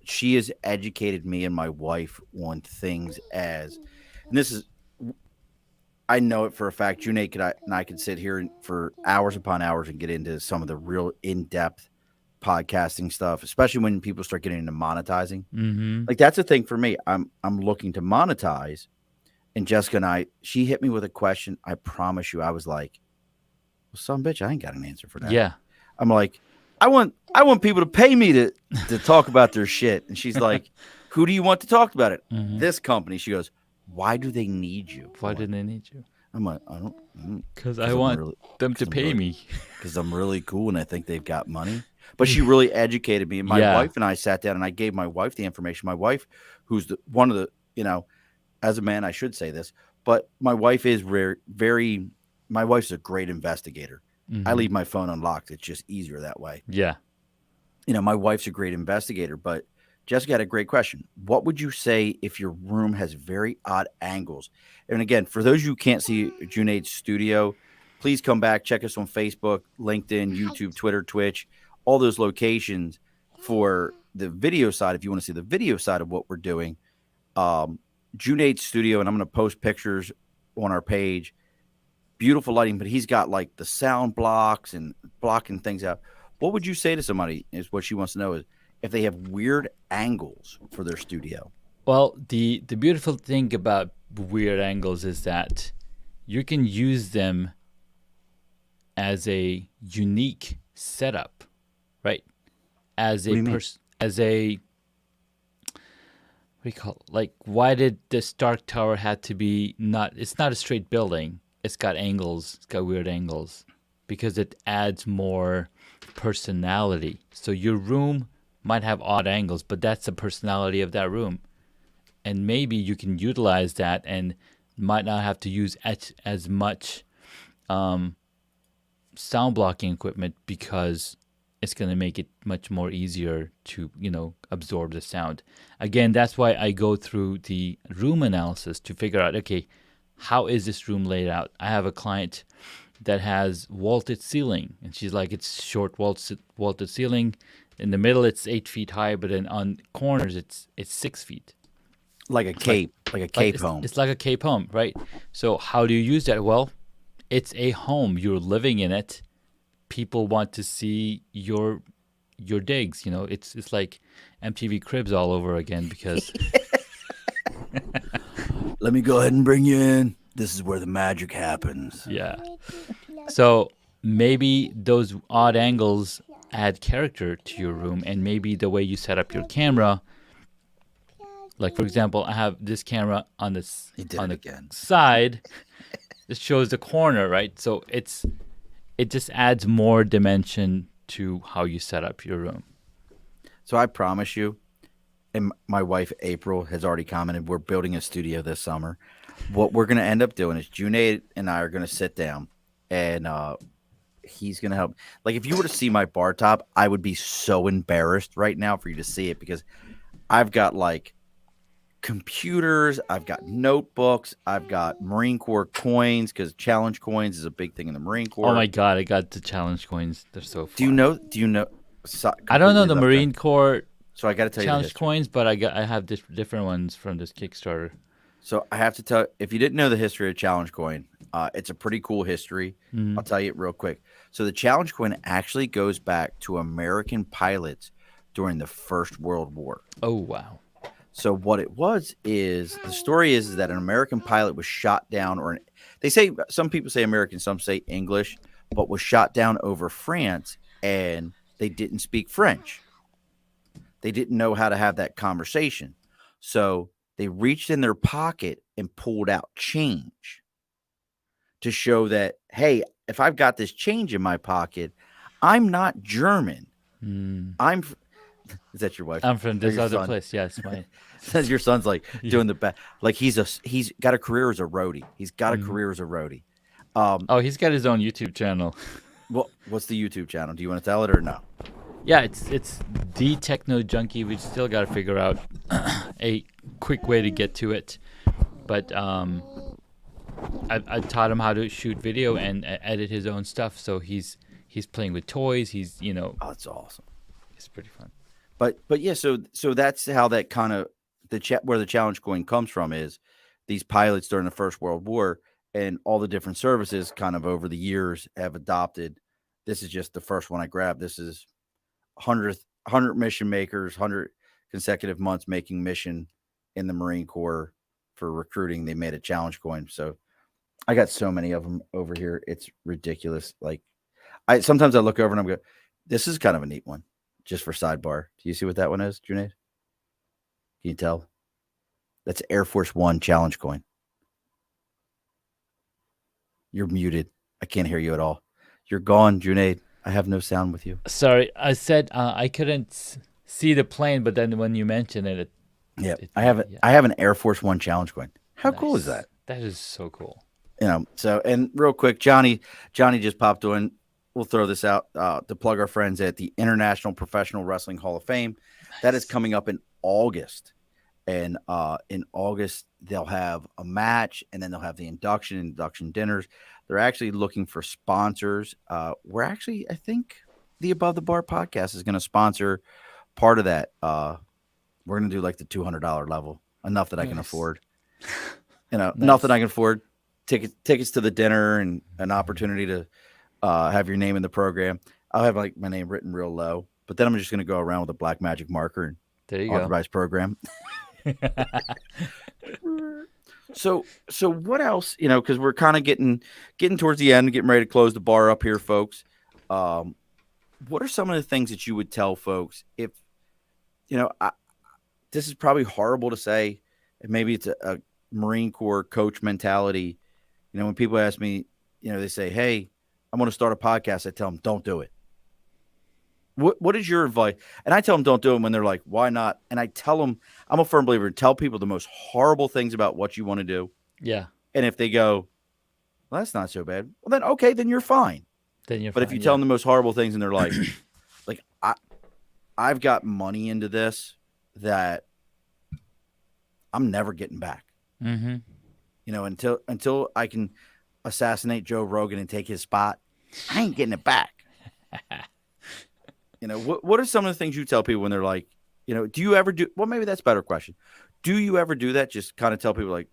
She has educated me and my wife on things and this is, I know it for a fact, Junaid and I could sit here for hours upon hours and get into some of the real in-depth podcasting stuff, especially when people start getting into monetizing. Mm-hmm. Like, that's the thing for me. I'm looking to monetize, and Jessica and she hit me with a question. I promise you, I was like, well, son of a bitch, I ain't got an answer for that. Yeah. I'm like, I want people to pay me to talk about their shit. And she's like, who do you want to talk about it? Mm-hmm. This company. She goes, why do they need you? Why do they need you? I'm like, I don't. Because I want them to pay me. Because I'm really cool and I think they've got money. But she really educated me. And my wife and I sat down and I gave my wife the information. My wife, who's one of the, as a man, I should say this, but my wife is very. My wife's a great investigator. I Mm-hmm. leave my phone unlocked. It's just easier that way. Yeah. My wife's a great investigator, but Jessica had a great question. What would you say if your room has very odd angles? And again, for those of you who can't see Junaid's studio, please come back, check us on Facebook, LinkedIn, YouTube, Twitter, Twitch, all those locations for the video side. If you want to see the video side of what we're doing, um, Junaid's studio, and I'm going to post pictures on our page. Beautiful lighting, but he's got like the sound blocks and blocking things out. What would you say to somebody? Is what she wants to know is if they have weird angles for their studio. Well, the beautiful thing about weird angles is that you can use them as a unique setup, right? As What do a you mean? person, as a what do you call it? Like, why did the Stark Tower had to be not? It's not a straight building. It's got angles. It's got weird angles because it adds more personality. So your room might have odd angles, but that's the personality of that room, and maybe you can utilize that and might not have to use as much um, sound blocking equipment because it's going to make it much more easier to absorb the sound. Again, that's why I go through the room analysis to figure out, okay, how is this room laid out? I have a client that has vaulted ceiling, and she's like, it's short vaulted ceiling. In the middle, it's 8 feet high, but then on corners, it's 6 feet. Like a It's like cape, like a like cape home. it's like a cape home, right? So how do you use that? Well, it's a home. You're living in it. People want to see your digs. It's like MTV Cribs all over again because Let me go ahead and bring you in. This is where the magic happens. yeah. So maybe those odd angles add character to your room, and maybe the way you set up your camera. Like for example, I have this camera on this He did on it the again. side. It shows the corner, right? So it just adds more dimension to how you set up your room. So I promise you, and my wife April has already commented, we're building a studio this summer. What we're going to end up doing is Junaid and I are going to sit down, and he's going to help. Like if you were to see my bar top, I would be so embarrassed right now for you to see it because I've got like computers, I've got notebooks, I've got Marine Corps coins because challenge coins is a big thing in the Marine Oh Corps. my god, I got the challenge coins. They're so Do you fun. know? Do you know? I don't know Completely the left turn. Marine Corps So I got to tell you the challenge history. coins, but I have different ones from this Kickstarter. So I have to tell, if you didn't know the history of Challenge Coin, it's a pretty cool history. I'll Mm. tell you it real quick. So the Challenge Coin actually goes back to American pilots during the First World War. Oh wow. So what it was is the story is that an American pilot was shot down, or they say some people say American, some say English, but was shot down over France, and they didn't speak French. They didn't know how to have that conversation. So they reached in their pocket and pulled out change to show that, hey, if I've got this change in my pocket, I'm not German. Mm. I'm. Is that your wife? I'm from Or this your other son? place. Yes, my. Says your son's like Yeah. doing the best. Like he's got a career as a roadie. He's got a Mhm. career as a roadie. Um, Oh, he's got his own YouTube channel. what's the YouTube channel? Do you want to tell it or no? Yeah, it's the Techno Junkie. We still got to figure out a quick way to get to it, but I taught him how to shoot video and edit his own stuff. So he's playing with toys. Oh, that's awesome. It's pretty fun. But yeah, so that's how that kind of where the challenge coin comes from is these pilots during the First World War and all the different services kind of over the years have adopted. This is just the first one I grabbed. This is 100 mission makers, 100 consecutive months making mission in the Marine Corps for recruiting. They made a challenge coin. So I got so many of them over here. It's ridiculous. Like I sometimes I look over and I'm going, this is kind of a neat one. Just for sidebar. Do you see what that one is, Junaid? Can you tell? That's Air Force One challenge coin. You're muted. I can't hear you at all. You're gone, Junaid. I have no sound with you. Sorry, I said I couldn't see the plane, but then when you mentioned it, Yeah, it I have it. yeah. I have an Air Force One challenge coin. How cool is Nice. that? That is so cool. So and real quick, Johnny just popped in. We'll throw this out to plug our friends at the International Professional Wrestling Hall of Fame. That is Nice. coming up in August. And in August, they'll have a match, and then they'll have the induction dinners. They're actually looking for sponsors. I think the Above the Bar podcast is going to sponsor part of that. We're going to do like the $200 level, enough that I can Nice. afford. Enough that I Nice. can afford tickets to the dinner and an opportunity to have your name in the program. I'll have like my name written real low, but then I'm just going to go around with a black magic marker and There you go. authorize program. So what else? Because we're kind of getting towards the end, getting ready to close the bar up here, folks. What are some of the things that you would tell folks if this is probably horrible to say, and maybe it's a Marine Corps coach mentality. When people ask me, they say, "Hey, I'm going to start a podcast." I tell them, "Don't do it." What is your advice? And I tell them don't do it when they're like, "Why not?" And I tell them, I'm a firm believer. Tell people the most horrible things about what you want to do, Yeah. and if they go, "Well, that's not so bad," well, then okay, then you're fine. Then you're But if you fine. tell Yeah. them the most horrible things, and they're like I've got money into this that I'm never getting back. Mm-hmm. Until I can assassinate Joe Rogan and take his spot, I ain't getting it back. What are some of the things you tell people when they're like, do you ever do? Well, maybe that's a better question. Do you ever do that? Just kind of tell people like,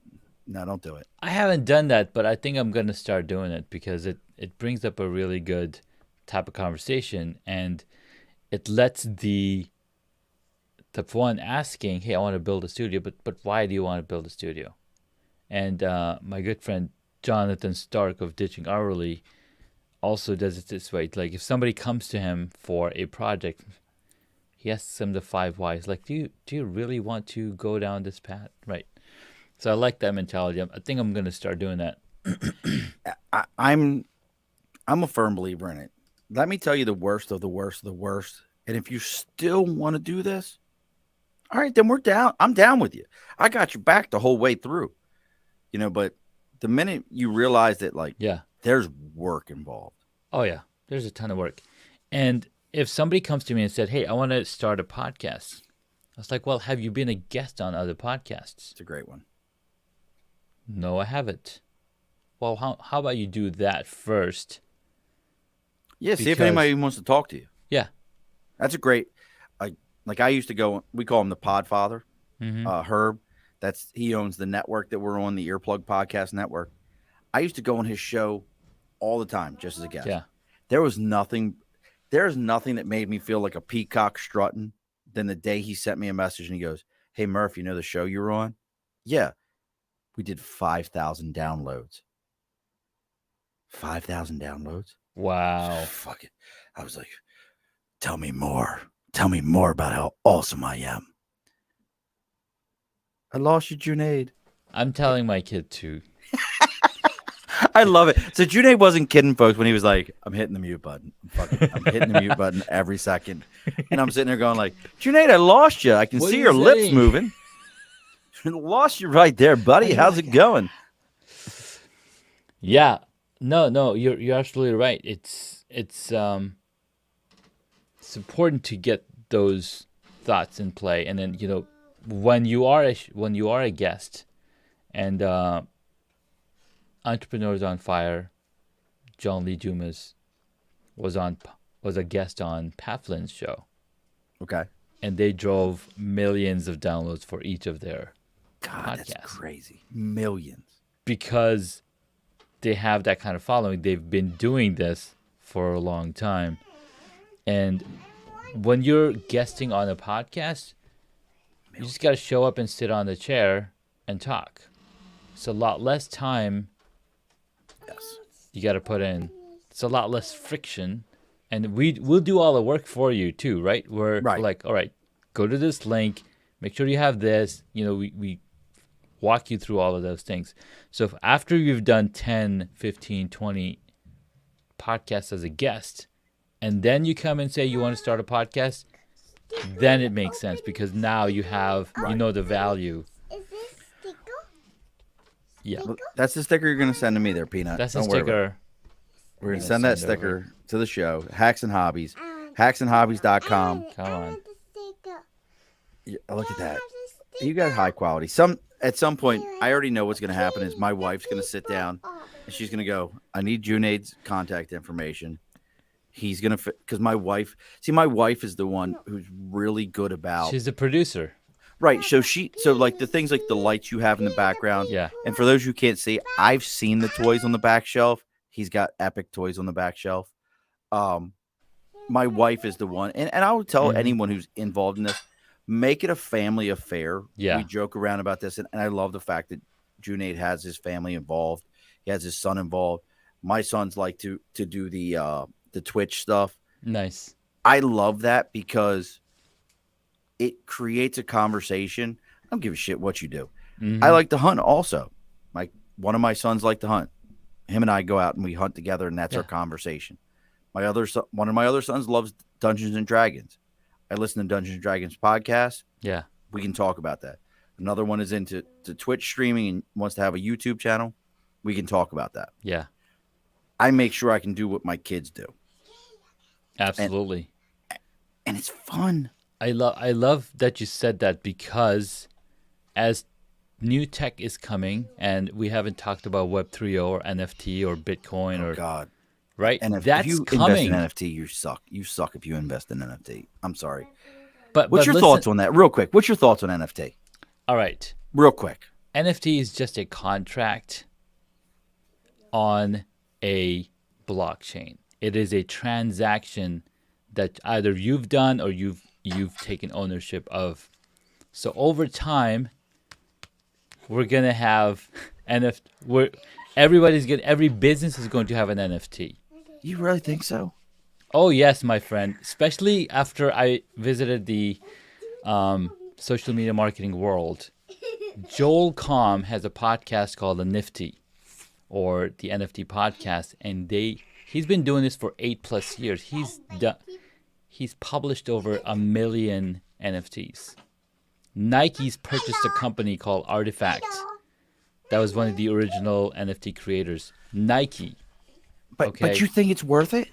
no, don't do it. I haven't done that, but I think I'm gonna start doing it because it brings up a really good type of conversation, and it lets the one asking, "Hey, I want to build a studio, but why do you want to build a studio?" And my good friend Jonathan Stark of Ditching Hourly also does it this way. Like if somebody comes to him for a project, he asks them the 5 whys. Like, do you really want to go down this path? Right. So I like that mentality. I think I'm gonna start doing that. I'm a firm believer in it. Let me tell you the worst of the worst of the worst. And if you still want to do this, all right, then we're down. I'm down with you. I got your back the whole way through. But the minute you realize that Yeah. there's work involved. Oh yeah. There's a ton of work. And if somebody comes to me and said, "Hey, I want to start a podcast," I was like, "Well, have you been a guest on other podcasts?" It's a great one. No, I haven't. Well, how about you do that first? Yeah, see if Because anybody even wants to talk to you. yeah. That's a great. I used to go. We call him the Podfather, Mm-hmm. Herb. He owns the network that we're on, the Earplug Podcast Network. I used to go on his show all the time, just as a guest. Yeah. There's nothing that made me feel like a peacock strutting than the day he sent me a message and he goes, "Hey Murph, you know the show you were on? Yeah, we did 5,000 downloads. 5,000 downloads. Wow. Fuck it." I was like, "Tell me more. Tell me more about how awesome I am." I lost you, Junaid. I'm telling my kid to. I love it. So Junaid wasn't kidding, folks, when he was like, "I'm hitting the mute button. I'm hitting the mute button every second." And I'm sitting there going like, "Junaid, I lost you. I can What see are your you lips saying?" moving." Lost you right there, buddy. How's it going? Yeah. No, you're absolutely right. It's important to get those thoughts in play, and then when you are a guest, and Entrepreneurs on Fire, John Lee Dumas was a guest on Pat Flynn's show, Okay. and they drove millions of downloads for each of their God, that's podcasts crazy. Millions. because they have that kind of following. They've been doing this for a long time. And when you're guesting on a podcast, you just got to show up and sit on the chair and talk. It's a lot less time Yes. you got to put in. It's a lot less friction. And we'll do all the work for you too, right? We're Right. like, all right, go to this link, make sure you have this. We walk you through all of those things. So if after you've done 10, 15, 20 podcasts as a guest, and then you come and say you want to start a podcast, then it makes sense because now you have, the value. Is this sticker? Yeah, That's the sticker you're going to send to me there, Peanut. that's a Don't worry about it. sticker. We're going to gonna send that send over. sticker to the show, Hacks and Hobbies, hacksandhobbies.com. Come on. Yeah, look at that. You got high quality. At some point, I already know what's going to happen is my wife's going to sit down and she's going to go, I need Junaid's contact information. He's going to, because my wife is the one who's really good about. She's the producer. Right. So like the things like the lights you have in the background. Yeah. And for those who can't see, I've seen the toys on the back shelf. He's got epic toys on the back shelf. My wife is the one, and I would tell anyone who's involved in this, make it a family affair. Yeah. We joke around about this, and I love the fact that Junaid has his family involved. He has his son involved. My sons like to do the Twitch stuff. Nice. I love that because it creates a conversation. I don't give a shit what you do. I like to hunt also. Like one of my sons like to hunt. Him and I go out and we hunt together, and that's our conversation. One of my other sons loves Dungeons and Dragons. I listen to Dungeons and Dragons podcasts. Yeah. We can talk about that. Another one is into Twitch streaming and wants to have a YouTube channel. We can talk about that. Yeah. I make sure I can do what my kids do. Absolutely. And it's fun. I love that you said that, because as new tech is coming, and we haven't talked about Web 3.0 or NFT or Bitcoin or God. right. And if that's you coming. invest in NFT, you suck. You suck if you invest in NFT. I'm sorry. But What's your listen, thoughts on that? Real quick. What's your thoughts on NFT? All right. Real quick. NFT is just a contract on a blockchain. It is a transaction that either you've done or you've taken ownership of. So over time, we're gonna have NFT. Every business is going to have an NFT. You really think so? Oh yes, my friend. Especially after I visited the social media marketing world. Joel Comm has a podcast called The Nifty, or the NFT podcast, and he's been doing this for 8+ years. He's published over 1 million NFTs. Nike's purchased a company called Artifact. That was one of the original NFT creators. Nike. But you think it's worth it?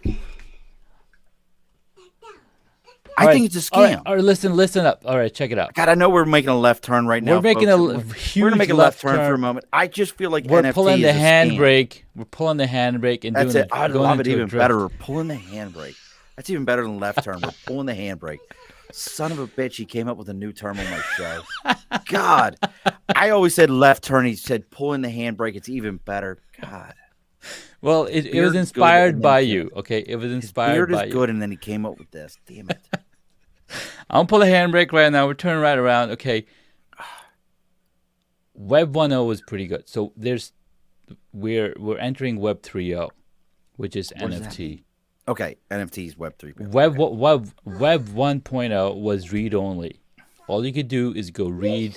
All I right, think it's a scam. All right, listen up. All right, check it out. God, I know we're making a left turn right now. We're making folks. a huge We're gonna make a left turn turn. for a moment. I just feel like We're NFT pulling the is a scam. handbrake. We're pulling the handbrake and That's doing it. I going love it into a even drift. better. We're pulling the handbrake. That's even better than left turn. We're pulling the handbrake. Son of a bitch, he came up with a new term on my show. God, I always said left turn. He said pulling the handbrake. It's even better. God. Well, it was Beard's good, inspired and by then- you. Okay, it was inspired Beard by is you. good, and then he came up with this. Damn it. I'm pull the handbrake right now. We're turning right around. Okay. Web 1.0 was pretty good. So we're entering Web 3.0, which is What does that NFT. Okay, NFTs, Web 3. Web 1.0 was read only. All you could do is go read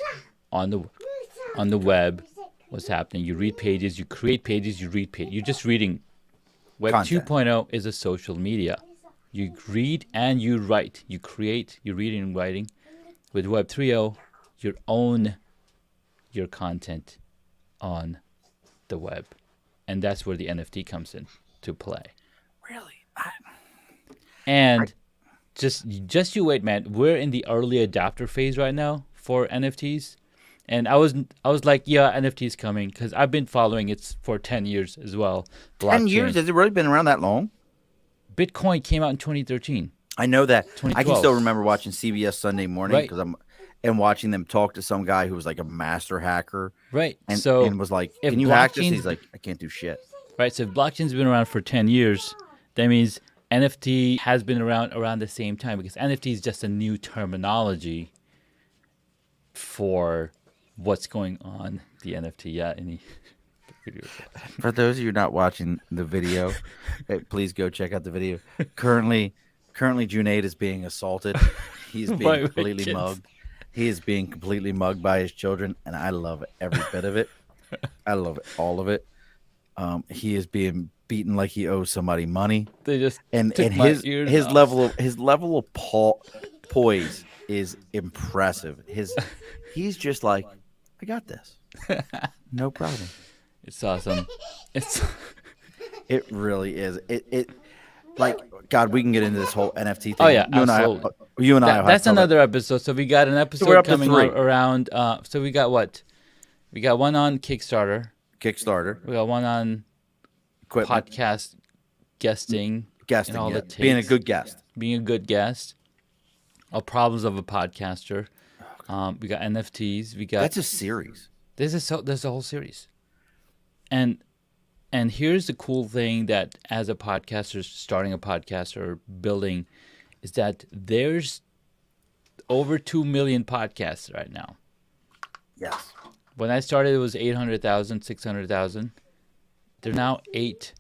on the web what's happening. You read pages, you create pages, you read pages. You're just reading. Web Content. 2.0 is a social media. You read and you write. You create, you read and writing. With Web 3.0, you own your content on the web. And that's where the NFT comes in to play. Really? And just you wait, man. We're in the early adopter phase right now for NFTs. And I was like, yeah, NFTs coming, because I've been following it for 10 years as well. 10 Blockchain. years? Has it really been around that long? Bitcoin came out in 2013. I know that. I can 2012. still remember watching CBS Sunday Morning Right. and watching them talk to some guy who was like a master hacker Right. and So was like, if "Can you hack this?" blockchain's- He's like, "I can't do shit." Right. So if blockchain's been around for 10 years, that means NFT has been around the same time, because NFT is just a new terminology for what's going on the NFT. Yeah. For those of you not watching the video, please go check out the video. Currently, Junaid is being assaulted. He's By being my completely kids. mugged. He is being completely mugged by his children, and I love every bit of it. I love all of it. He is being beaten like he owes somebody money, They just and took my his ears off. level of poise is impressive. He's just like, I got this, no problem. It's awesome. It's It really is. It like God. We can get into this whole NFT oh thing. yeah, absolutely. You and I have That's talked about. another episode. So we got an So we're episode up to coming out 3. around. So we got what? We got one on Kickstarter. Kickstarter, We got one on equipment, podcast guesting and guesting, all yeah, that being a takes. good guest. Being a good guest. All problems of a podcaster. We got NFTs. We got That's a series. there's a whole series. And here's the cool thing that as a podcaster starting a podcast or building is that there's over 2 million podcasts right now. Yes. When I started it was 800,000, 600,000. They're now 8.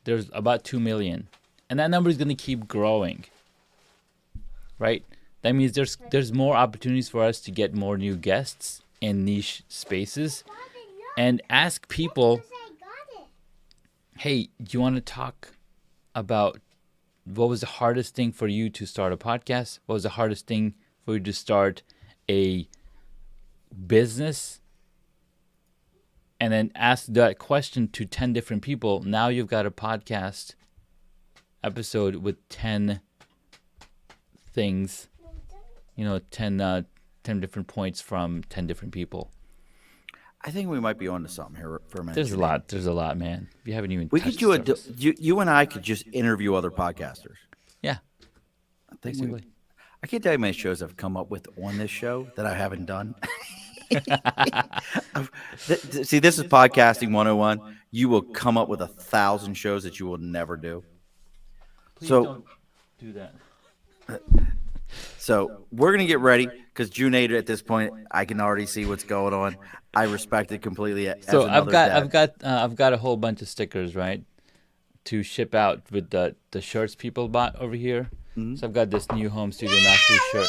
There's about 2 million. And that number is going to keep growing. Right? That means there's more opportunities for us to get more new guests in niche spaces and ask people, hey, do you want to talk about what was the hardest thing for you to start a podcast? What was the hardest thing for you to start a business? And then ask that question to 10 different people. Now you've got a podcast episode with 10 things, 10 different points from 10 different people. I think we might be onto something here for a minute. There's a lot, man. You haven't even We touched could do the surface. you and I could just interview other podcasters. Yeah, I think basically. I can't tell you how many shows I've come up with on this show that I haven't done. See, this is podcasting 101. You will come up with 1,000 shows that you will never do. Please So- don't do that. So we're gonna get ready because Junaid at this point, I can already see what's going on. I respect it completely. As So another dad. I've got a whole bunch of stickers, right, to ship out with the shirts people bought over here. Mm-hmm. So I've got this new home studio mastery shirt.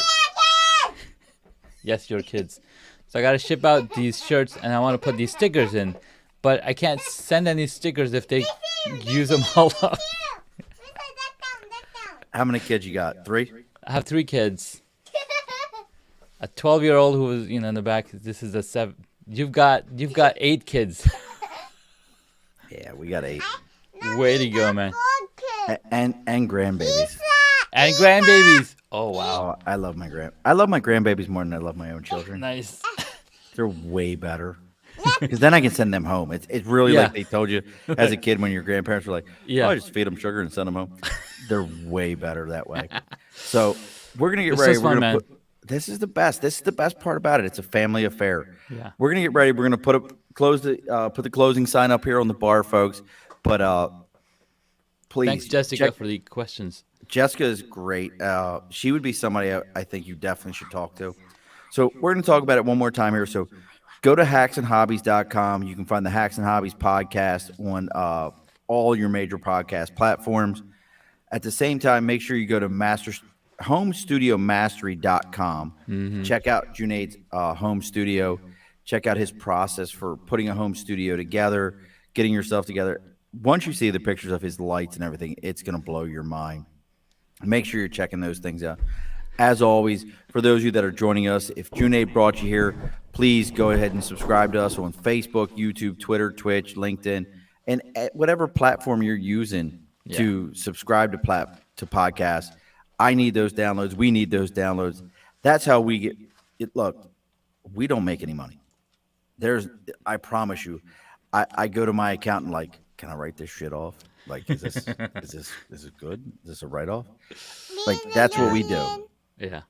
Yes, your kids. So I got to ship out these shirts, and I want to put these stickers in, but I can't send any stickers if they use them all up. How many kids you got? 3? I have 3 kids. A 12-year-old who was, in the back. This is a 7. You've got 8 kids. Yeah, we got 8. Way to go, man. And grandbabies. And grandbabies. Oh wow. Oh, I love my grandbabies more than I love my own children. Nice. They're way better. Because then I can send them home. It's really Yeah. like they told you as a kid when your grandparents were like, Yeah. "Oh, I just feed them sugar and send them home." They're way better that way. So we're gonna get This ready. is fun, man. This is the best. This is the best part about it. It's a family affair. Yeah. We're gonna get ready. We're gonna put the closing sign up here on the bar, folks. But please, Thanks, Jessica, for the questions. Jessica is great. She would be somebody I think you definitely should talk to. So we're going to talk about it one more time here. So go to hacksandhobbies.com. You can find the Hacks and Hobbies podcast on all your major podcast platforms. At the same time, make sure you go to homestudiomastery.com. Check out Junaid's home studio. Check out his process for putting a home studio together, getting yourself together. Once you see the pictures of his lights and everything, it's going to blow your mind. Make sure you're checking those things out. As always, for those of you that are joining us, if Junaid brought you here, please go ahead and subscribe to us on Facebook, YouTube, Twitter, Twitch, LinkedIn, and at whatever platform you're using to subscribe to podcasts. I need those downloads. We need those downloads. That's how we get it. Look, we don't make any money. I promise you, I go to my accountant like, can I write this shit off? Like, is this good? Is this a write off? Like, that's what we do. Yeah.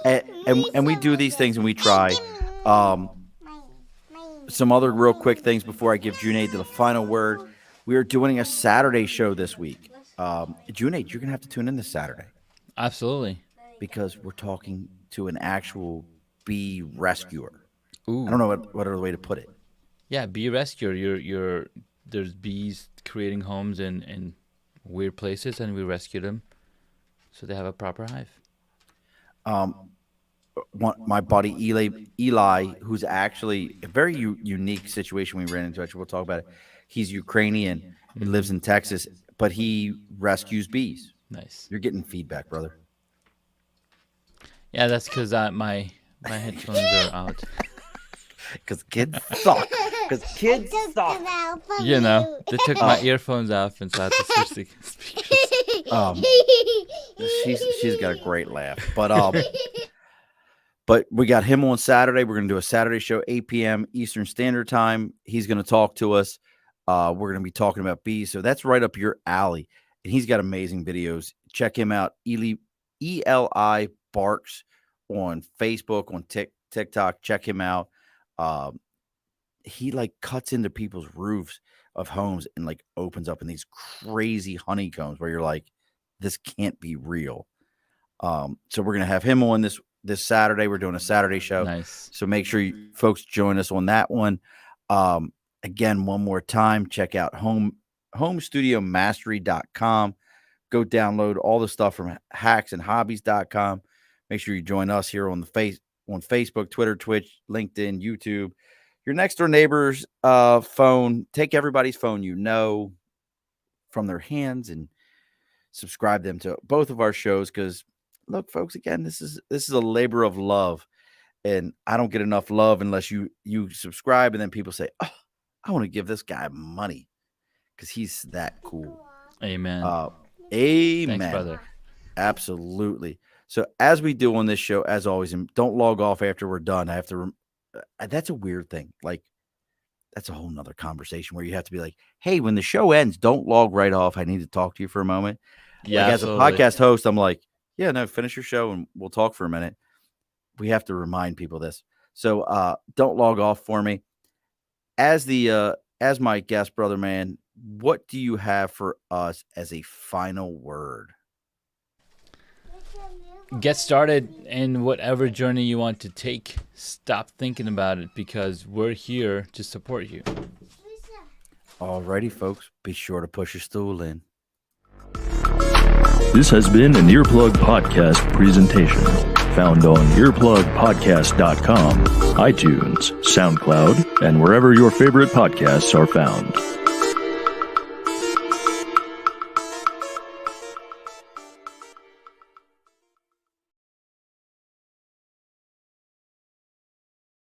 And we do these things and we try. Some other real quick things before I give Junaid the final word. We are doing a Saturday show this week. Junaid, you're gonna have to tune in this Saturday Absolutely. because we're talking to an actual bee rescuer. Ooh. I don't know what other way to put it. Yeah, bee rescuer. There's bees creating homes in weird places, and we rescue them so they have a proper hive. My buddy Eli, who's actually a very unique situation we ran into. Actually, we'll talk about it. He's Ukrainian. He lives in Texas, but he rescues bees. Nice. You're getting feedback, brother. Yeah, that's because my headphones are out. Because kids suck. Because kids suck. You know, they took my earphones off and so I had to switch the speakers. She's got a great laugh. But we got him on Saturday. We're going to do a Saturday show, 8 p.m. Eastern Standard Time. He's going to talk to us. We're going to be talking about bees. So that's right up your alley. And he's got amazing videos. Check him out. Eli Barks on Facebook, on TikTok. Check him out. He like cuts into people's roofs of homes and like opens up in these crazy honeycombs where you're like, this can't be real. So we're going to have him on this Saturday. We're doing a Saturday show. Nice. So make sure you folks join us on that one. Again, one more time, check out homestudiomastery.com. Go download all the stuff from hacksandhobbies.com. Make sure you join us here on Facebook, Twitter, Twitch, LinkedIn, YouTube. Your next door neighbor's phone. Take everybody's phone from their hands and subscribe them to both of our shows. Because look, folks, again, this is a labor of love, and I don't get enough love unless you subscribe, and then people say, "Oh, I want to give this guy money because he's that cool." Amen. Amen. Thanks, brother. Absolutely. So as we do on this show, as always, and don't log off after we're done. I have to. That's a weird thing. Like, that's a whole nother conversation where you have to be like, "Hey, when the show ends, don't log right off. I need to talk to you for a moment." Yeah. Like, as a podcast host, I'm like, "Yeah, no, finish your show and we'll talk for a minute." We have to remind people this. So don't log off for me. As my guest brother, man, what do you have for us as a final word? Get started in whatever journey you want to take. Stop thinking about it because we're here to support you. Alrighty, folks, be sure to push your stool in. This has been an Earplug Podcast presentation. Found on earplugpodcast.com, iTunes, SoundCloud, and wherever your favorite podcasts are found.